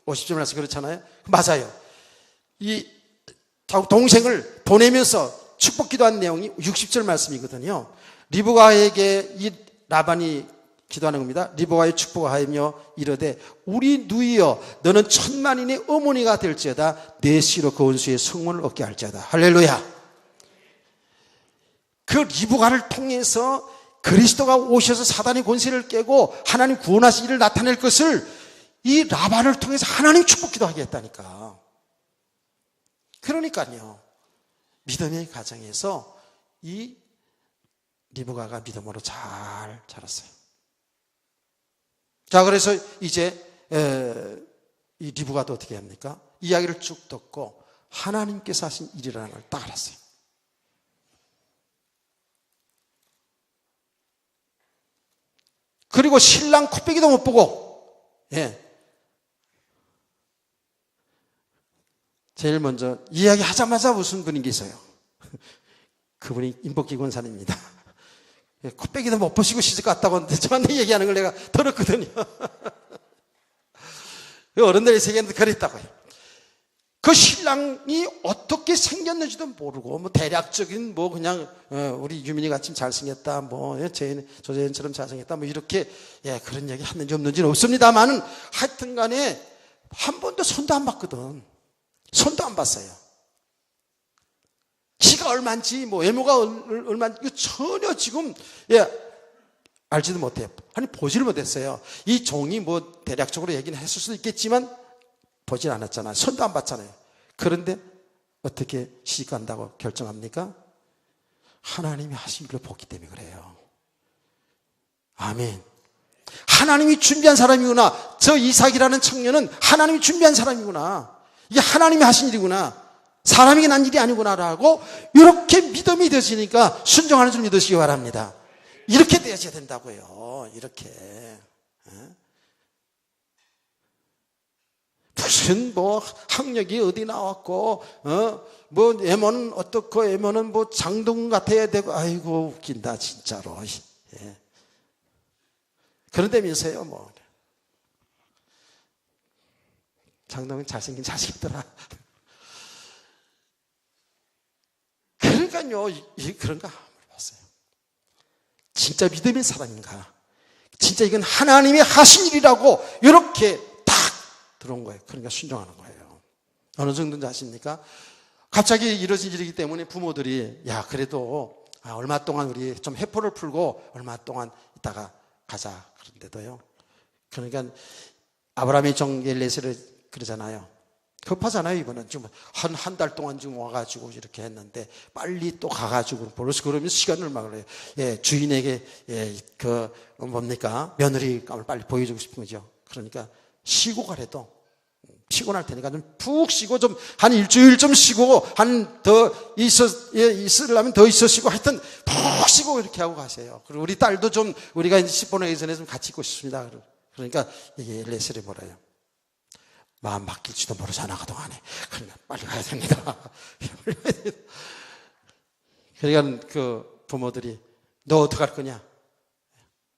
50절 말씀 그렇잖아요. 맞아요. 이 동생을 보내면서 축복 기도한 내용이 60절 말씀이거든요. 리브가에게 이 라반이 기도하는 겁니다. 리브가의 축복하며 이르되 우리 누이여 너는 천만인의 어머니가 될지어다 내 씨로 그 원수의 성문을 얻게 할지어다. 할렐루야. 그 리브가를 통해서 그리스도가 오셔서 사단의 권세를 깨고 하나님 구원하신 일을 나타낼 것을 이 라반을 통해서 하나님 축복 기도하게 했다니까. 그러니까요, 믿음의 가정에서 이 리브가가 믿음으로 잘 자랐어요. 자, 그래서 이제 이 리브가도 어떻게 합니까? 이야기를 쭉 듣고 하나님께서 하신 일이라는 걸 딱 알았어요. 그리고 신랑 코빼기도 못 보고, 제일 먼저 이야기 하자마자 무슨 분이 계세요. 그분이 인복기권사입니다. 코빼기도 못 보시고 시집 갔다고 하는데 저한테 얘기하는 걸 내가 들었거든요. 어른들이 세계는 그랬다고요. 그 신랑이 어떻게 생겼는지도 모르고, 뭐 대략적인 뭐 그냥 우리 유민이 같이 잘생겼다, 뭐 조재현처럼 잘생겼다, 뭐 이렇게 그런 얘기 했는지 없는지는 없습니다만은 하여튼간에 한 번도 손도 안 봤거든. 손도 안 봤어요. 키가 얼마인지, 뭐 외모가 얼마인지 이거 전혀 지금 알지도 못해요. 아니 보지를 못했어요. 이 종이 뭐 대략적으로 얘기는 했을 수도 있겠지만 보질 않았잖아요. 손도 안 봤잖아요. 그런데 어떻게 시집간다고 결정합니까? 하나님이 하신 일을 보기 때문에 그래요. 아멘. 하나님이 준비한 사람이구나. 저 이삭이라는 청년은 하나님이 준비한 사람이구나. 이게 하나님이 하신 일이구나. 사람에게 난 일이 아니구나라고 이렇게 믿음이 되시니까 순종하는 줄 믿으시기 바랍니다. 이렇게 되어야 된다고요. 이렇게. 무슨 뭐 학력이 어디 나왔고 뭐 애모는 어떻고 애모는 뭐 장동 같아야 되고 아이고 웃긴다 진짜로. 그런다면서요 뭐 장동은 잘생긴 자식이더라. 그러니까요 그런가 물어봤어요. 진짜 믿음의 사람인가? 진짜 이건 하나님이 하신 일이라고 이렇게 딱 들어온 거예요. 그러니까 순종하는 거예요. 어느 정도인지 아십니까? 갑자기 이루어진 일이기 때문에 부모들이 야 그래도 얼마 동안 우리 좀 회포를 풀고 얼마 동안 있다가 가자. 그런데도요. 그러니까 아브라함의 종 엘리에셀을 그러잖아요. 급하잖아요. 이번엔 지금 한 달 동안 지금 와가지고 이렇게 했는데 빨리 또 가가지고 벌써 그러면 시간을 막 그래요. 주인에게 뭡니까 며느리감을 빨리 보여주고 싶은 거죠. 그러니까 쉬고 가래도 피곤할 테니까 좀 푹 쉬고 좀 한 일주일 좀 쉬고 더 있으려면 더 있어 쉬고 하여튼 푹 쉬고 이렇게 하고 가세요. 그리고 우리 딸도 좀 우리가 이제 10번 하기 전에 좀 같이 있고 싶습니다. 그러니까 이게 엘리에셀이 뭐래요? 마음 바뀔지도 모르잖아 그동안에. 그러니까 빨리 가야 됩니다. 그러니까 그 부모들이 너 어떡할 거냐?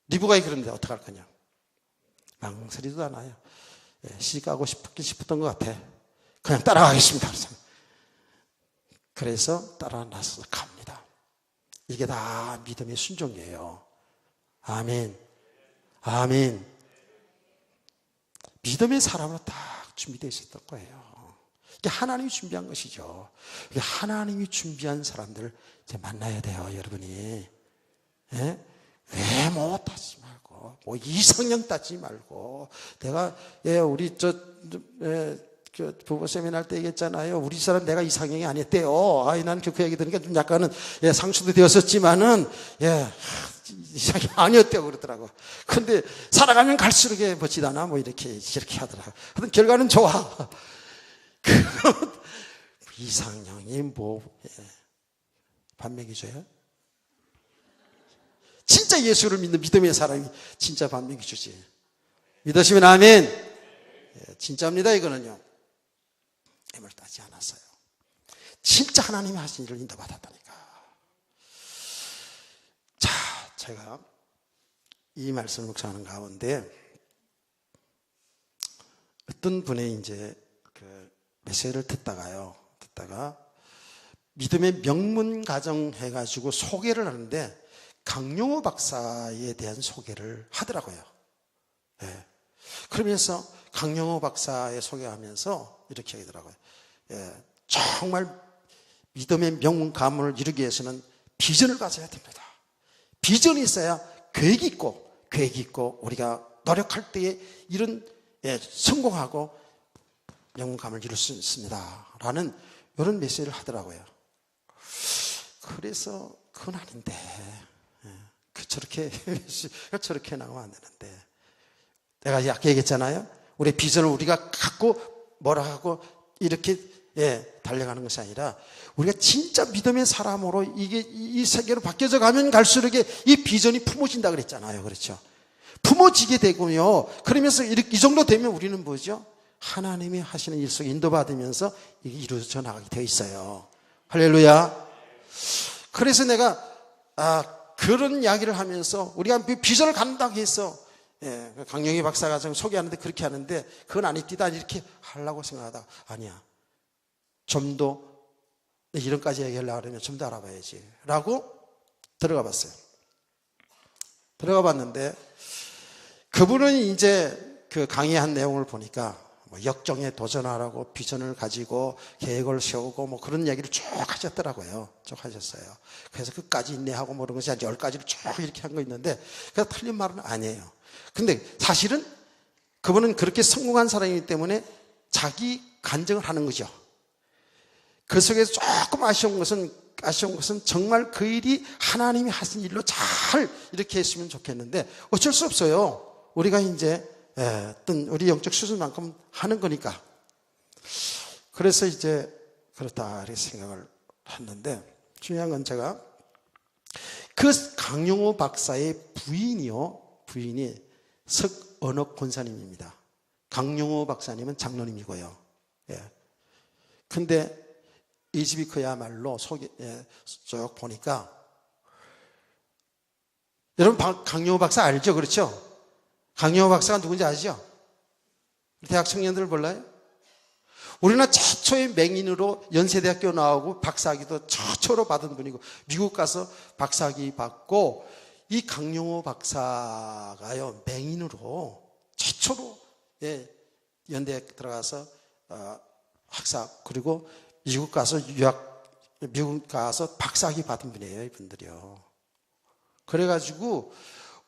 리브가이 그런데 어떡할 거냐? 망설이지도 않아요. 시집가고 싶었던 것 같아. 그냥 따라가겠습니다. 그래서 따라 나서서 갑니다. 이게 다 믿음의 순종이에요. 아멘. 아멘. 믿음의 사람으로 딱 준비되어 있었던 거예요. 이게 하나님이 준비한 것이죠. 이게 하나님이 준비한 사람들을 이제 만나야 돼요, 여러분이. 외모 따지지 말고, 뭐 이성형 따지지 말고, 내가 우리 부부 세미나 때 얘기했잖아요. 우리 사람 내가 이상형이 아니었대요. 난 그 얘기 들으니까 좀 약간은 상처도 되었었지만은 이상형이 아니었대요 그러더라고. 근데 살아가면 갈수록 멋지다나 뭐 이렇게 하더라고. 하여튼 결과는 좋아. 이상형이 뭐 반맥이줘요? 진짜 예수를 믿는 믿음의 사람이 진짜 반맥이주지. 믿으시면 아멘. 진짜입니다 이거는요. 힘을 따지 않았어요. 진짜 하나님이 하신 일을 인도받았다니까. 자, 제가 이 말씀을 묵상하는 가운데 어떤 분의 이제 그 메시지를 듣다가 믿음의 명문 가정 해가지고 소개를 하는데 강용호 박사에 대한 소개를 하더라고요. 그러면서 강용호 박사의 소개하면서 이렇게 하더라고요. 정말 믿음의 명문 가문을 이루기 위해서는 비전을 가져야 됩니다. 비전이 있어야 계획이 있고 우리가 노력할 때에 이런 성공하고 명문 가문을 이룰 수 있습니다. 라는 이런 메시지를 하더라고요. 그래서 그건 아닌데 저렇게 나오면 안 되는데 내가 아까 얘기했잖아요. 우리의 비전을 우리가 갖고 뭐라 하고 이렇게 달려가는 것이 아니라 우리가 진짜 믿음의 사람으로 이 세계로 바뀌어져 가면 갈수록 이 비전이 품어진다 그랬잖아요. 그렇죠? 품어지게 되고요. 그러면서 이 정도 되면 우리는 뭐죠? 하나님이 하시는 일 속에 인도받으면서 이게 이루어져 나가게 되어 있어요. 할렐루야. 그래서 내가 그런 이야기를 하면서 우리가 비전을 갖는다고 해서 강영희 박사가 좀 소개하는데 그렇게 하는데 그건 아니띠다 이렇게 하려고 생각하다가 아니야. 좀 더 이런까지 얘기하려고 그러면 좀 더 알아봐야지 라고 들어가 봤어요. 들어가 봤는데 그분은 이제 그 강의한 내용을 보니까 뭐 역정에 도전하라고 비전을 가지고 계획을 세우고 뭐 그런 얘기를 쭉 하셨더라고요. 쭉 하셨어요. 그래서 끝까지 인내하고 뭐 그런 것이 한 10가지를 쭉 이렇게 한 거 있는데 그래서 틀린 말은 아니에요. 근데 사실은 그분은 그렇게 성공한 사람이기 때문에 자기 간증을 하는 거죠. 그 속에서 조금 아쉬운 것은 정말 그 일이 하나님이 하신 일로 잘 이렇게 했으면 좋겠는데 어쩔 수 없어요. 우리가 이제 어떤 우리 영적 수준만큼 하는 거니까. 그래서 이제 그렇다 이렇게 생각을 했는데 중요한 건 제가 그 강용호 박사의 부인이 석언옥 권사님입니다. 강용호 박사님은 장로님이고요. 근데 이 집이 그야말로 속에 쭉 보니까 여러분 강용호 박사 알죠? 그렇죠? 강용호 박사가 누군지 아시죠? 대학 청년들 몰라요? 우리나라 최초의 맹인으로 연세대학교 나오고 박사학위도 최초로 받은 분이고 미국 가서 박사학위 받고 이 강용호 박사가요 맹인으로 최초로 연대에 들어가서 학사 그리고 미국 가서 미국 가서 박사학위 받은 분이에요, 이분들이요. 그래가지고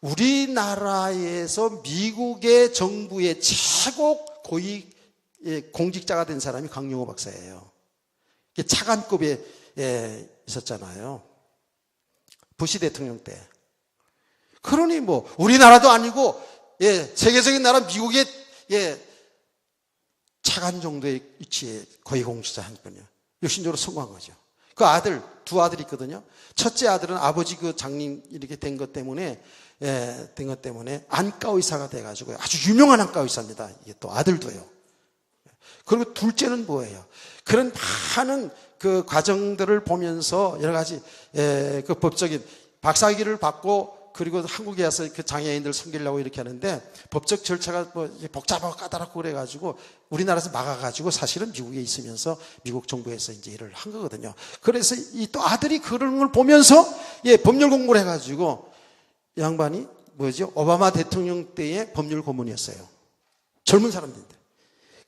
우리나라에서 미국의 정부의 최고 고위 공직자가 된 사람이 강용호 박사예요. 차관급에 있었잖아요. 부시 대통령 때. 그러니 뭐 우리나라도 아니고 세계적인 나라 미국의 차관 정도의 위치에 거의 공직자 한 분이요. 육신적으로 성공한 거죠. 그 아들, 두 아들이 있거든요. 첫째 아들은 아버지 그 장님 이렇게 된 것 때문에 안과 의사가 돼가지고 아주 유명한 안과 의사입니다. 이게 또 아들도요. 그리고 둘째는 뭐예요? 그런 많은 그 과정들을 보면서 여러 가지 그 법적인 박사학위를 받고 그리고 한국에 와서 그 장애인들 섬기려고 이렇게 하는데 법적 절차가 뭐 복잡하고 까다롭고 그래가지고 우리나라에서 막아가지고 사실은 미국에 있으면서 미국 정부에서 이제 일을 한 거거든요. 그래서 이 또 아들이 그런 걸 보면서 법률 공부를 해가지고 양반이 오바마 대통령 때의 법률 고문이었어요. 젊은 사람들인데.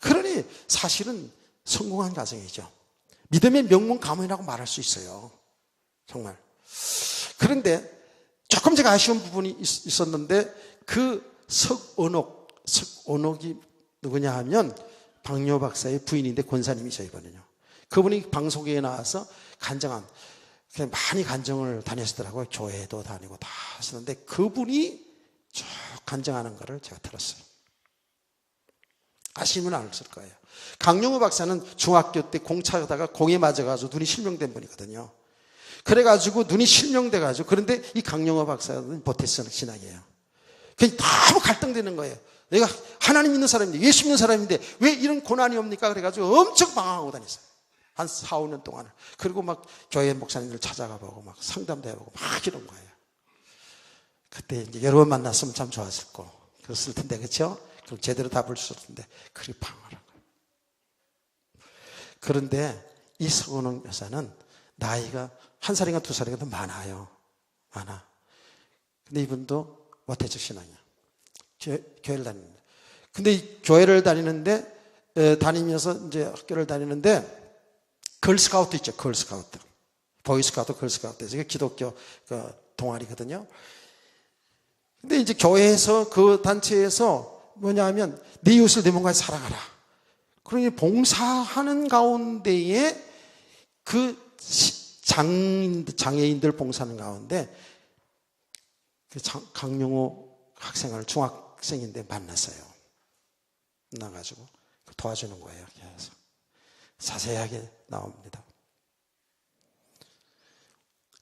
그러니 사실은 성공한 가정이죠. 믿음의 명문 가문이라고 말할 수 있어요. 정말. 그런데 조금 제가 아쉬운 부분이 있었는데 그 석언옥이 누구냐 하면 박료 박사의 부인인데 권사님이죠, 이번에요. 그분이 방송에 나와서 많이 간증을 다녔더라고요. 교회도 다니고 다 하시는데 그분이 쭉 간증하는 거를 제가 들었어요. 아시면 알았을 거예요. 강용호 박사는 중학교 때 공차다가 공에 맞아가지고 눈이 실명된 분이거든요. 그래가지고 눈이 실명돼가지고 그런데 이 강용호 박사는 보테스는 신앙이에요. 그냥 너무 갈등되는 거예요. 내가 하나님 믿는 사람인데 예수 믿는 사람인데 왜 이런 고난이 옵니까? 그래가지고 엄청 방황하고 다녔어요. 한 4, 5년 동안을. 그리고 막 교회 목사님들 찾아가 보고 막 상담도 해보고 막 이런 거예요. 그때 이제 여러 번 만났으면 참 좋았을 거. 그랬을 텐데, 그렇죠? 그럼 제대로 답을 줬을 텐데 그리 방황하는 거예요. 그런데 이 석언옥 여사는 나이가 1살인가 2살인가 더 많아요. 많아. 근데 이분도 모태적 신앙이야. 교회를 다니는데. 근데 이 교회를 다니면서 이제 학교를 다니는데 걸스카우트 있죠. 걸스카우트. 보이스카우트, 걸스카우트. 이게 기독교 그 동아리거든요. 근데 이제 교회에서 그 단체에서 뭐냐 하면 네 이웃을 내 몸과 사랑하라. 그러니 봉사하는 가운데에 그 장애인들 봉사하는 가운데 그 강용호 학생을 중학생인데 만났어요. 만나가지고 도와주는 거예요. 그래서 자세하게 나옵니다.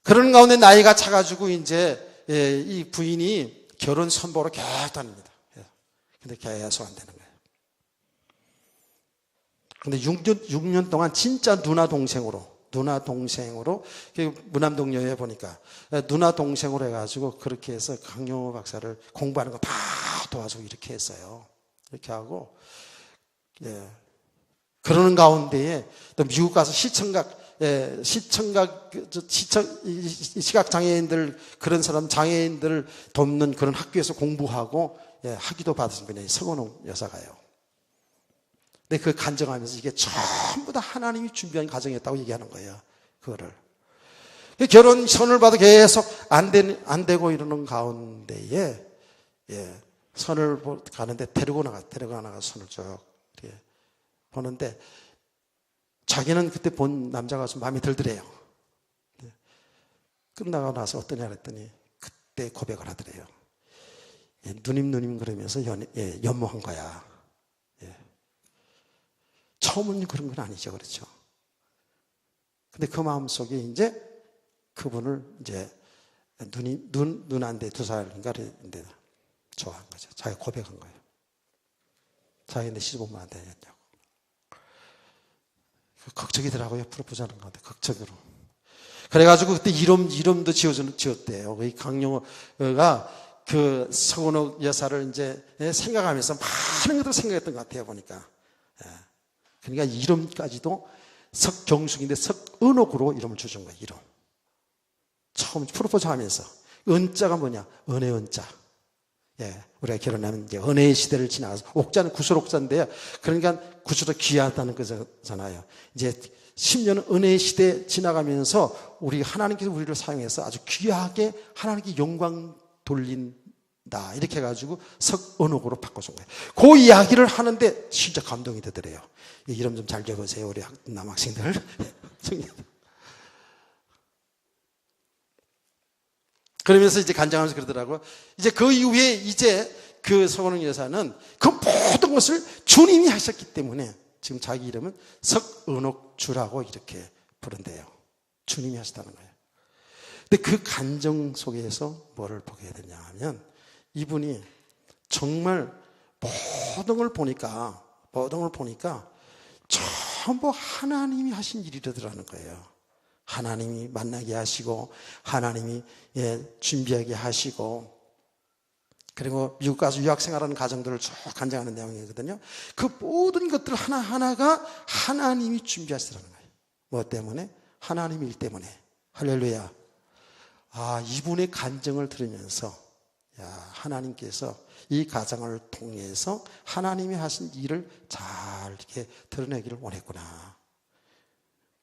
그런 가운데 나이가 차가지고 이제 이 부인이 결혼 선보러 계속 다닙니다. 근데 계속 안 되는 거예요. 근데 6년 동안 진짜 누나 동생으로 무남동녀에 보니까 누나 동생으로 해가지고 그렇게 해서 강용호 박사를 공부하는 거 다 도와주고 이렇게 했어요. 이렇게 하고 그러는 가운데에 또 미국 가서 시각 장애인들, 그런 사람 장애인들을 돕는 그런 학교에서 공부하고 학위도 받으신 분이 서건웅 여사가요. 근데 그 간증하면서 이게 전부 다 하나님이 준비한 가정이었다고 얘기하는 거예요. 그거를. 결혼 선을 봐도 계속 안 되고 이러는 가운데에 선을 가는데 데리고 나가 선을 쭉 이렇게 보는데 자기는 그때 본 남자가 좀 마음에 들더래요. 끝나고 나서 어떠냐 그랬더니 그때 고백을 하더래요. 누님 그러면서 연모한 거야. 처음은 그런 건 아니죠. 그렇죠. 근데 그 마음속에 이제 그분을 이제 누나인데 2살인가인데 좋아한 거죠. 자기가 고백한 거예요. 자기한테 시집오면 안 되겠냐고. 걱정이더라고요. 프로포즈하는 가운데 걱정으로. 그래가지고 그때 이름도 지었대요. 이 강용호가 그 서건옥 여사를 이제 생각하면서 많은 것들을 생각했던 것 같아요. 보니까. 그러니까 이름까지도 석경숙인데 석은옥으로 이름을 주신 거예요. 이름. 처음 프로포즈 하면서. 은자가 뭐냐? 은혜 은자. 우리가 결혼하면 이제 은혜의 시대를 지나가서, 옥자는 구슬옥자인데요. 그러니까 구슬도 귀하다는 거잖아요. 이제 10년은 은혜의 시대 지나가면서 우리 하나님께서 우리를 사용해서 아주 귀하게 하나님께 영광 돌린다. 이렇게 해가지고 석은옥으로 바꿔준 거예요. 그 이야기를 하는데 진짜 감동이 되더래요. 이름 좀 잘 적으세요. 우리 남학생들. 그러면서 이제 간증하면서 그러더라고요. 이제 그 이후에 이제 그 서건웅 여사는 그 모든 것을 주님이 하셨기 때문에 지금 자기 이름은 석은옥주라고 이렇게 부른대요. 주님이 하셨다는 거예요. 근데 그 간증 속에서 뭐를 보게 되냐 하면 이분이 정말 모든 걸 보니까 전부 하나님이 하신 일이라는 거예요. 하나님이 만나게 하시고 하나님이 준비하게 하시고 그리고 미국 가서 유학생활하는 가정들을 쭉 간증하는 내용이거든요. 그 모든 것들 하나하나가 하나님이 준비하시라는 거예요. 뭐 때문에? 하나님 일 때문에. 할렐루야. 이분의 간증을 들으면서 하나님께서 이 가정을 통해서 하나님이 하신 일을 잘 이렇게 드러내기를 원했구나.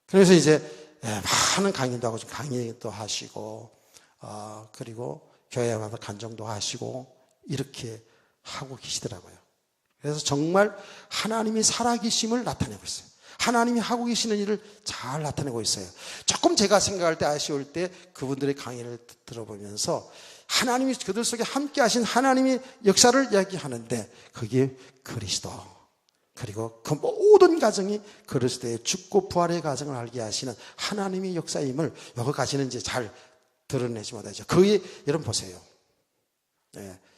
그래서 이제 많은 강의도 하고 강의도 하시고 그리고 교회에 와서 간증도 하시고 이렇게 하고 계시더라고요. 그래서 정말 하나님이 살아계심을 나타내고 있어요. 하나님이 하고 계시는 일을 잘 나타내고 있어요. 조금 제가 생각할 때 아쉬울 때 그분들의 강의를 들어보면서 하나님이 그들 속에 함께 하신 하나님의 역사를 이야기하는데 그게 그리스도 그리고 그 모든 가정이 그리스도의 죽고 부활의 가정을 알게 하시는 하나님의 역사임을 여기까지는 이제 잘 드러내지 못하죠. 여러분 보세요.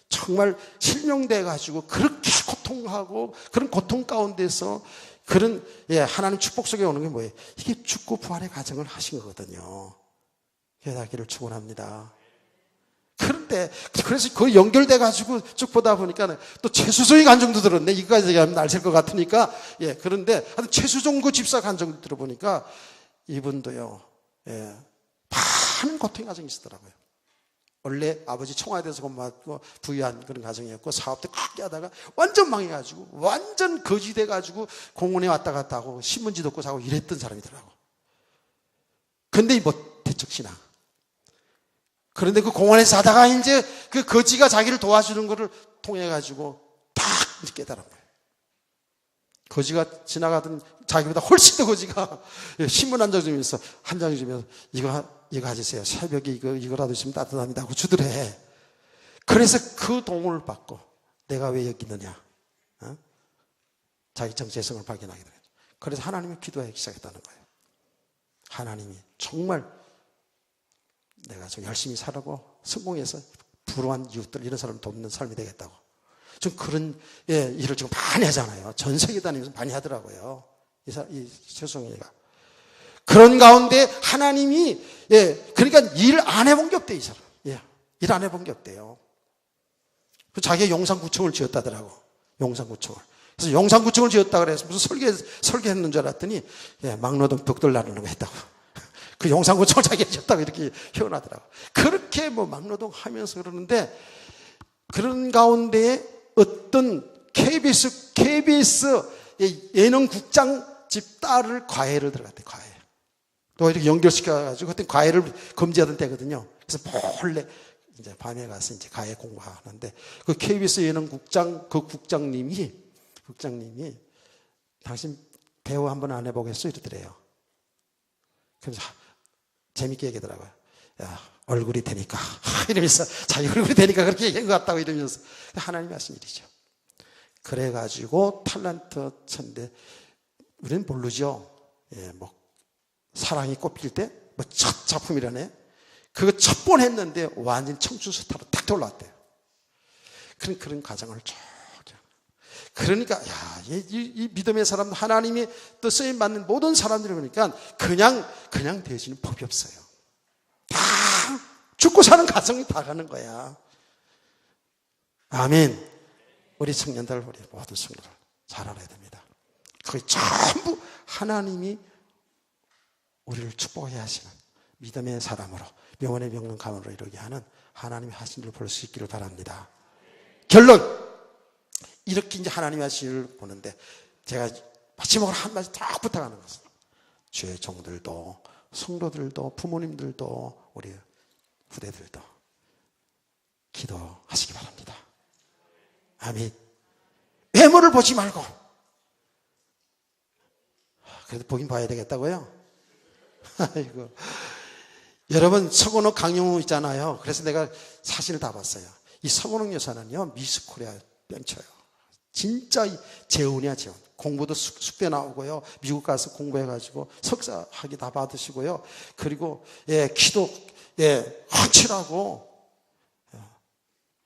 정말 실명돼 가지고 그렇게 고통하고 그런 고통 가운데서 그런 하나님 축복 속에 오는 게 뭐예요? 이게 죽고 부활의 가정을 하신 거거든요. 되기를 축원합니다. 그런데 그래서 거의 연결돼 가지고 쭉 보다 보니까 또 최수종의 간증도 들었네. 이거까지 얘기하면 날샐 것 같으니까 그런데 하여튼 최수종 그 집사 간증도 들어보니까 이분도요 많은 고통의 가정이 있었더라고요. 원래 아버지 청와대에서 근무하고 부유한 그런 가정이었고 사업도 크게 하다가 완전 망해가지고 완전 거지 돼가지고 공원에 왔다 갔다 하고 신문지 덮고 자고 이랬던 사람이더라고. 근데 뭐 대척신앙. 그런데 그 공원에서 하다가 이제 그 거지가 자기를 도와주는 거를 통해가지고 딱 깨달은 거예요. 거지가 지나가던 자기보다 훨씬 더 거지가 신문 한 장 주면서 이거 가지세요. 새벽에 이거라도 있으면 따뜻합니다 하고 주더래. 그래서 그 도움을 받고 내가 왜 여기 있느냐. 자기 정체성을 발견하게 되죠. 그래서 하나님을 기도하기 시작했다는 거예요. 하나님이 정말 내가 좀 열심히 살고 성공해서 불우한 이웃들 이런 사람을 돕는 삶이 되겠다고. 좀 그런 일을 지금 많이 하잖아요. 전 세계 다니면서 많이 하더라고요. 이 최수종이가. 그런 가운데 하나님이 그러니까 일 안 해본 게 없대 이 사람. 일 안 해본 게 없대요. 자기가 용산구청을 지었다더라고. 용산구청을. 그래서 용산구청을 지었다 그래서 무슨 설계했는 줄 알았더니, 예, 막노동 벽돌 나르는 거 했다고. 그 용산구청을 자기가 지었다고 이렇게 표현하더라고. 그렇게 뭐 막노동 하면서 그러는데, 그런 가운데에 어떤 KBS 예능국장 집 딸을 과외를 들어갔대, 과외. 또 이렇게 연결시켜가지고, 그때 과외를 금지하던 때거든요. 그래서 몰래 이제 밤에 가서 이제 과외 공부하는데, 그 KBS 예능국장, 그 국장님이, 당신 배우 한번 안 해보겠어? 이러더래요. 그래서 재밌게 얘기하더라고요. 야, 얼굴이 되니까. 이러면서, 자기 얼굴이 되니까 그렇게 얘기한 것 같다고 이러면서. 하나님이 하신 일이죠. 그래가지고 탤런트 천대, 우리는 모르죠. 예, 뭐, 사랑이 꽃필 때, 뭐, 첫 작품이라네. 그거 첫 번 했는데 완전 청춘 스타로 딱 올라왔대요. 그런 과정을 쭉. 그러니까, 야, 이 믿음의 사람, 하나님이 또 쓰임받는 모든 사람들이 보니까 그냥 되어지는 법이 없어요. 다 죽고 사는 과정이 다 가는 거야. 아멘. 우리 청년들, 우리 모든 성도들 잘 알아야 됩니다. 그게 전부 하나님이 우리를 축복해야 하시는 믿음의 사람으로, 명언의 명령 가문으로 이루게 하는 하나님이 하신 일을 볼 수 있기를 바랍니다. 결론! 이렇게 이제 하나님이 하신 일을 보는데, 제가 마지막으로 한 마디 딱 부탁하는 것은, 주의 종들도, 성도들도, 부모님들도, 우리 후대들도 기도하시기 바랍니다. 아멘. 외모를 보지 말고. 그래도 보긴 봐야 되겠다고요? 아이고. 여러분, 서건옥 강영우 있잖아요. 그래서 내가 사진을 다 봤어요. 이 서건옥 여사는요, 미스 코리아 뺨쳐요. 진짜 재혼이야, 재혼. 공부도 숙대 나오고요. 미국 가서 공부해가지고 석사 학위 다 받으시고요. 그리고, 예, 키도, 예, 헌칠하고.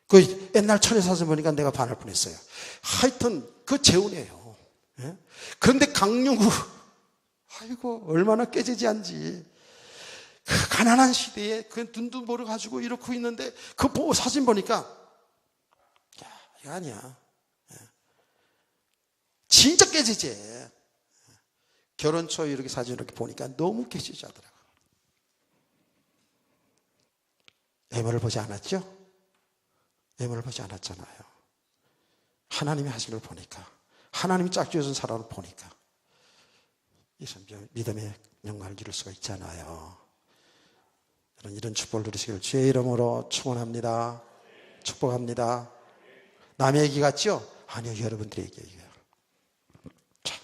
그 옛날 천의 사진 보니까 내가 반할 뻔했어요. 하여튼, 그 재혼이에요. 예? 그런데 강영우, 아이고, 얼마나 깨지지한지. 그 가난한 시대에 그 눈도 멀어가지고 이러고 있는데, 그 사진 보니까, 야, 이거 아니야. 진짜 깨지지. 결혼 초에 이렇게 사진 이렇게 보니까 너무 깨지지 하더라고. 외모를 보지 않았죠? 외모를 보지 않았잖아요. 하나님이 하신 걸 보니까, 하나님이 짝지어준 사람을 보니까, 믿음의 영광을 이룰 수가 있잖아요. 이런 축복을 누리시길 주의 이름으로 축원합니다. 축복합니다. 남의 얘기 같죠? 아니요, 여러분들의 얘기예요. 자,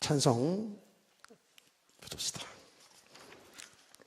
찬송 부릅시다.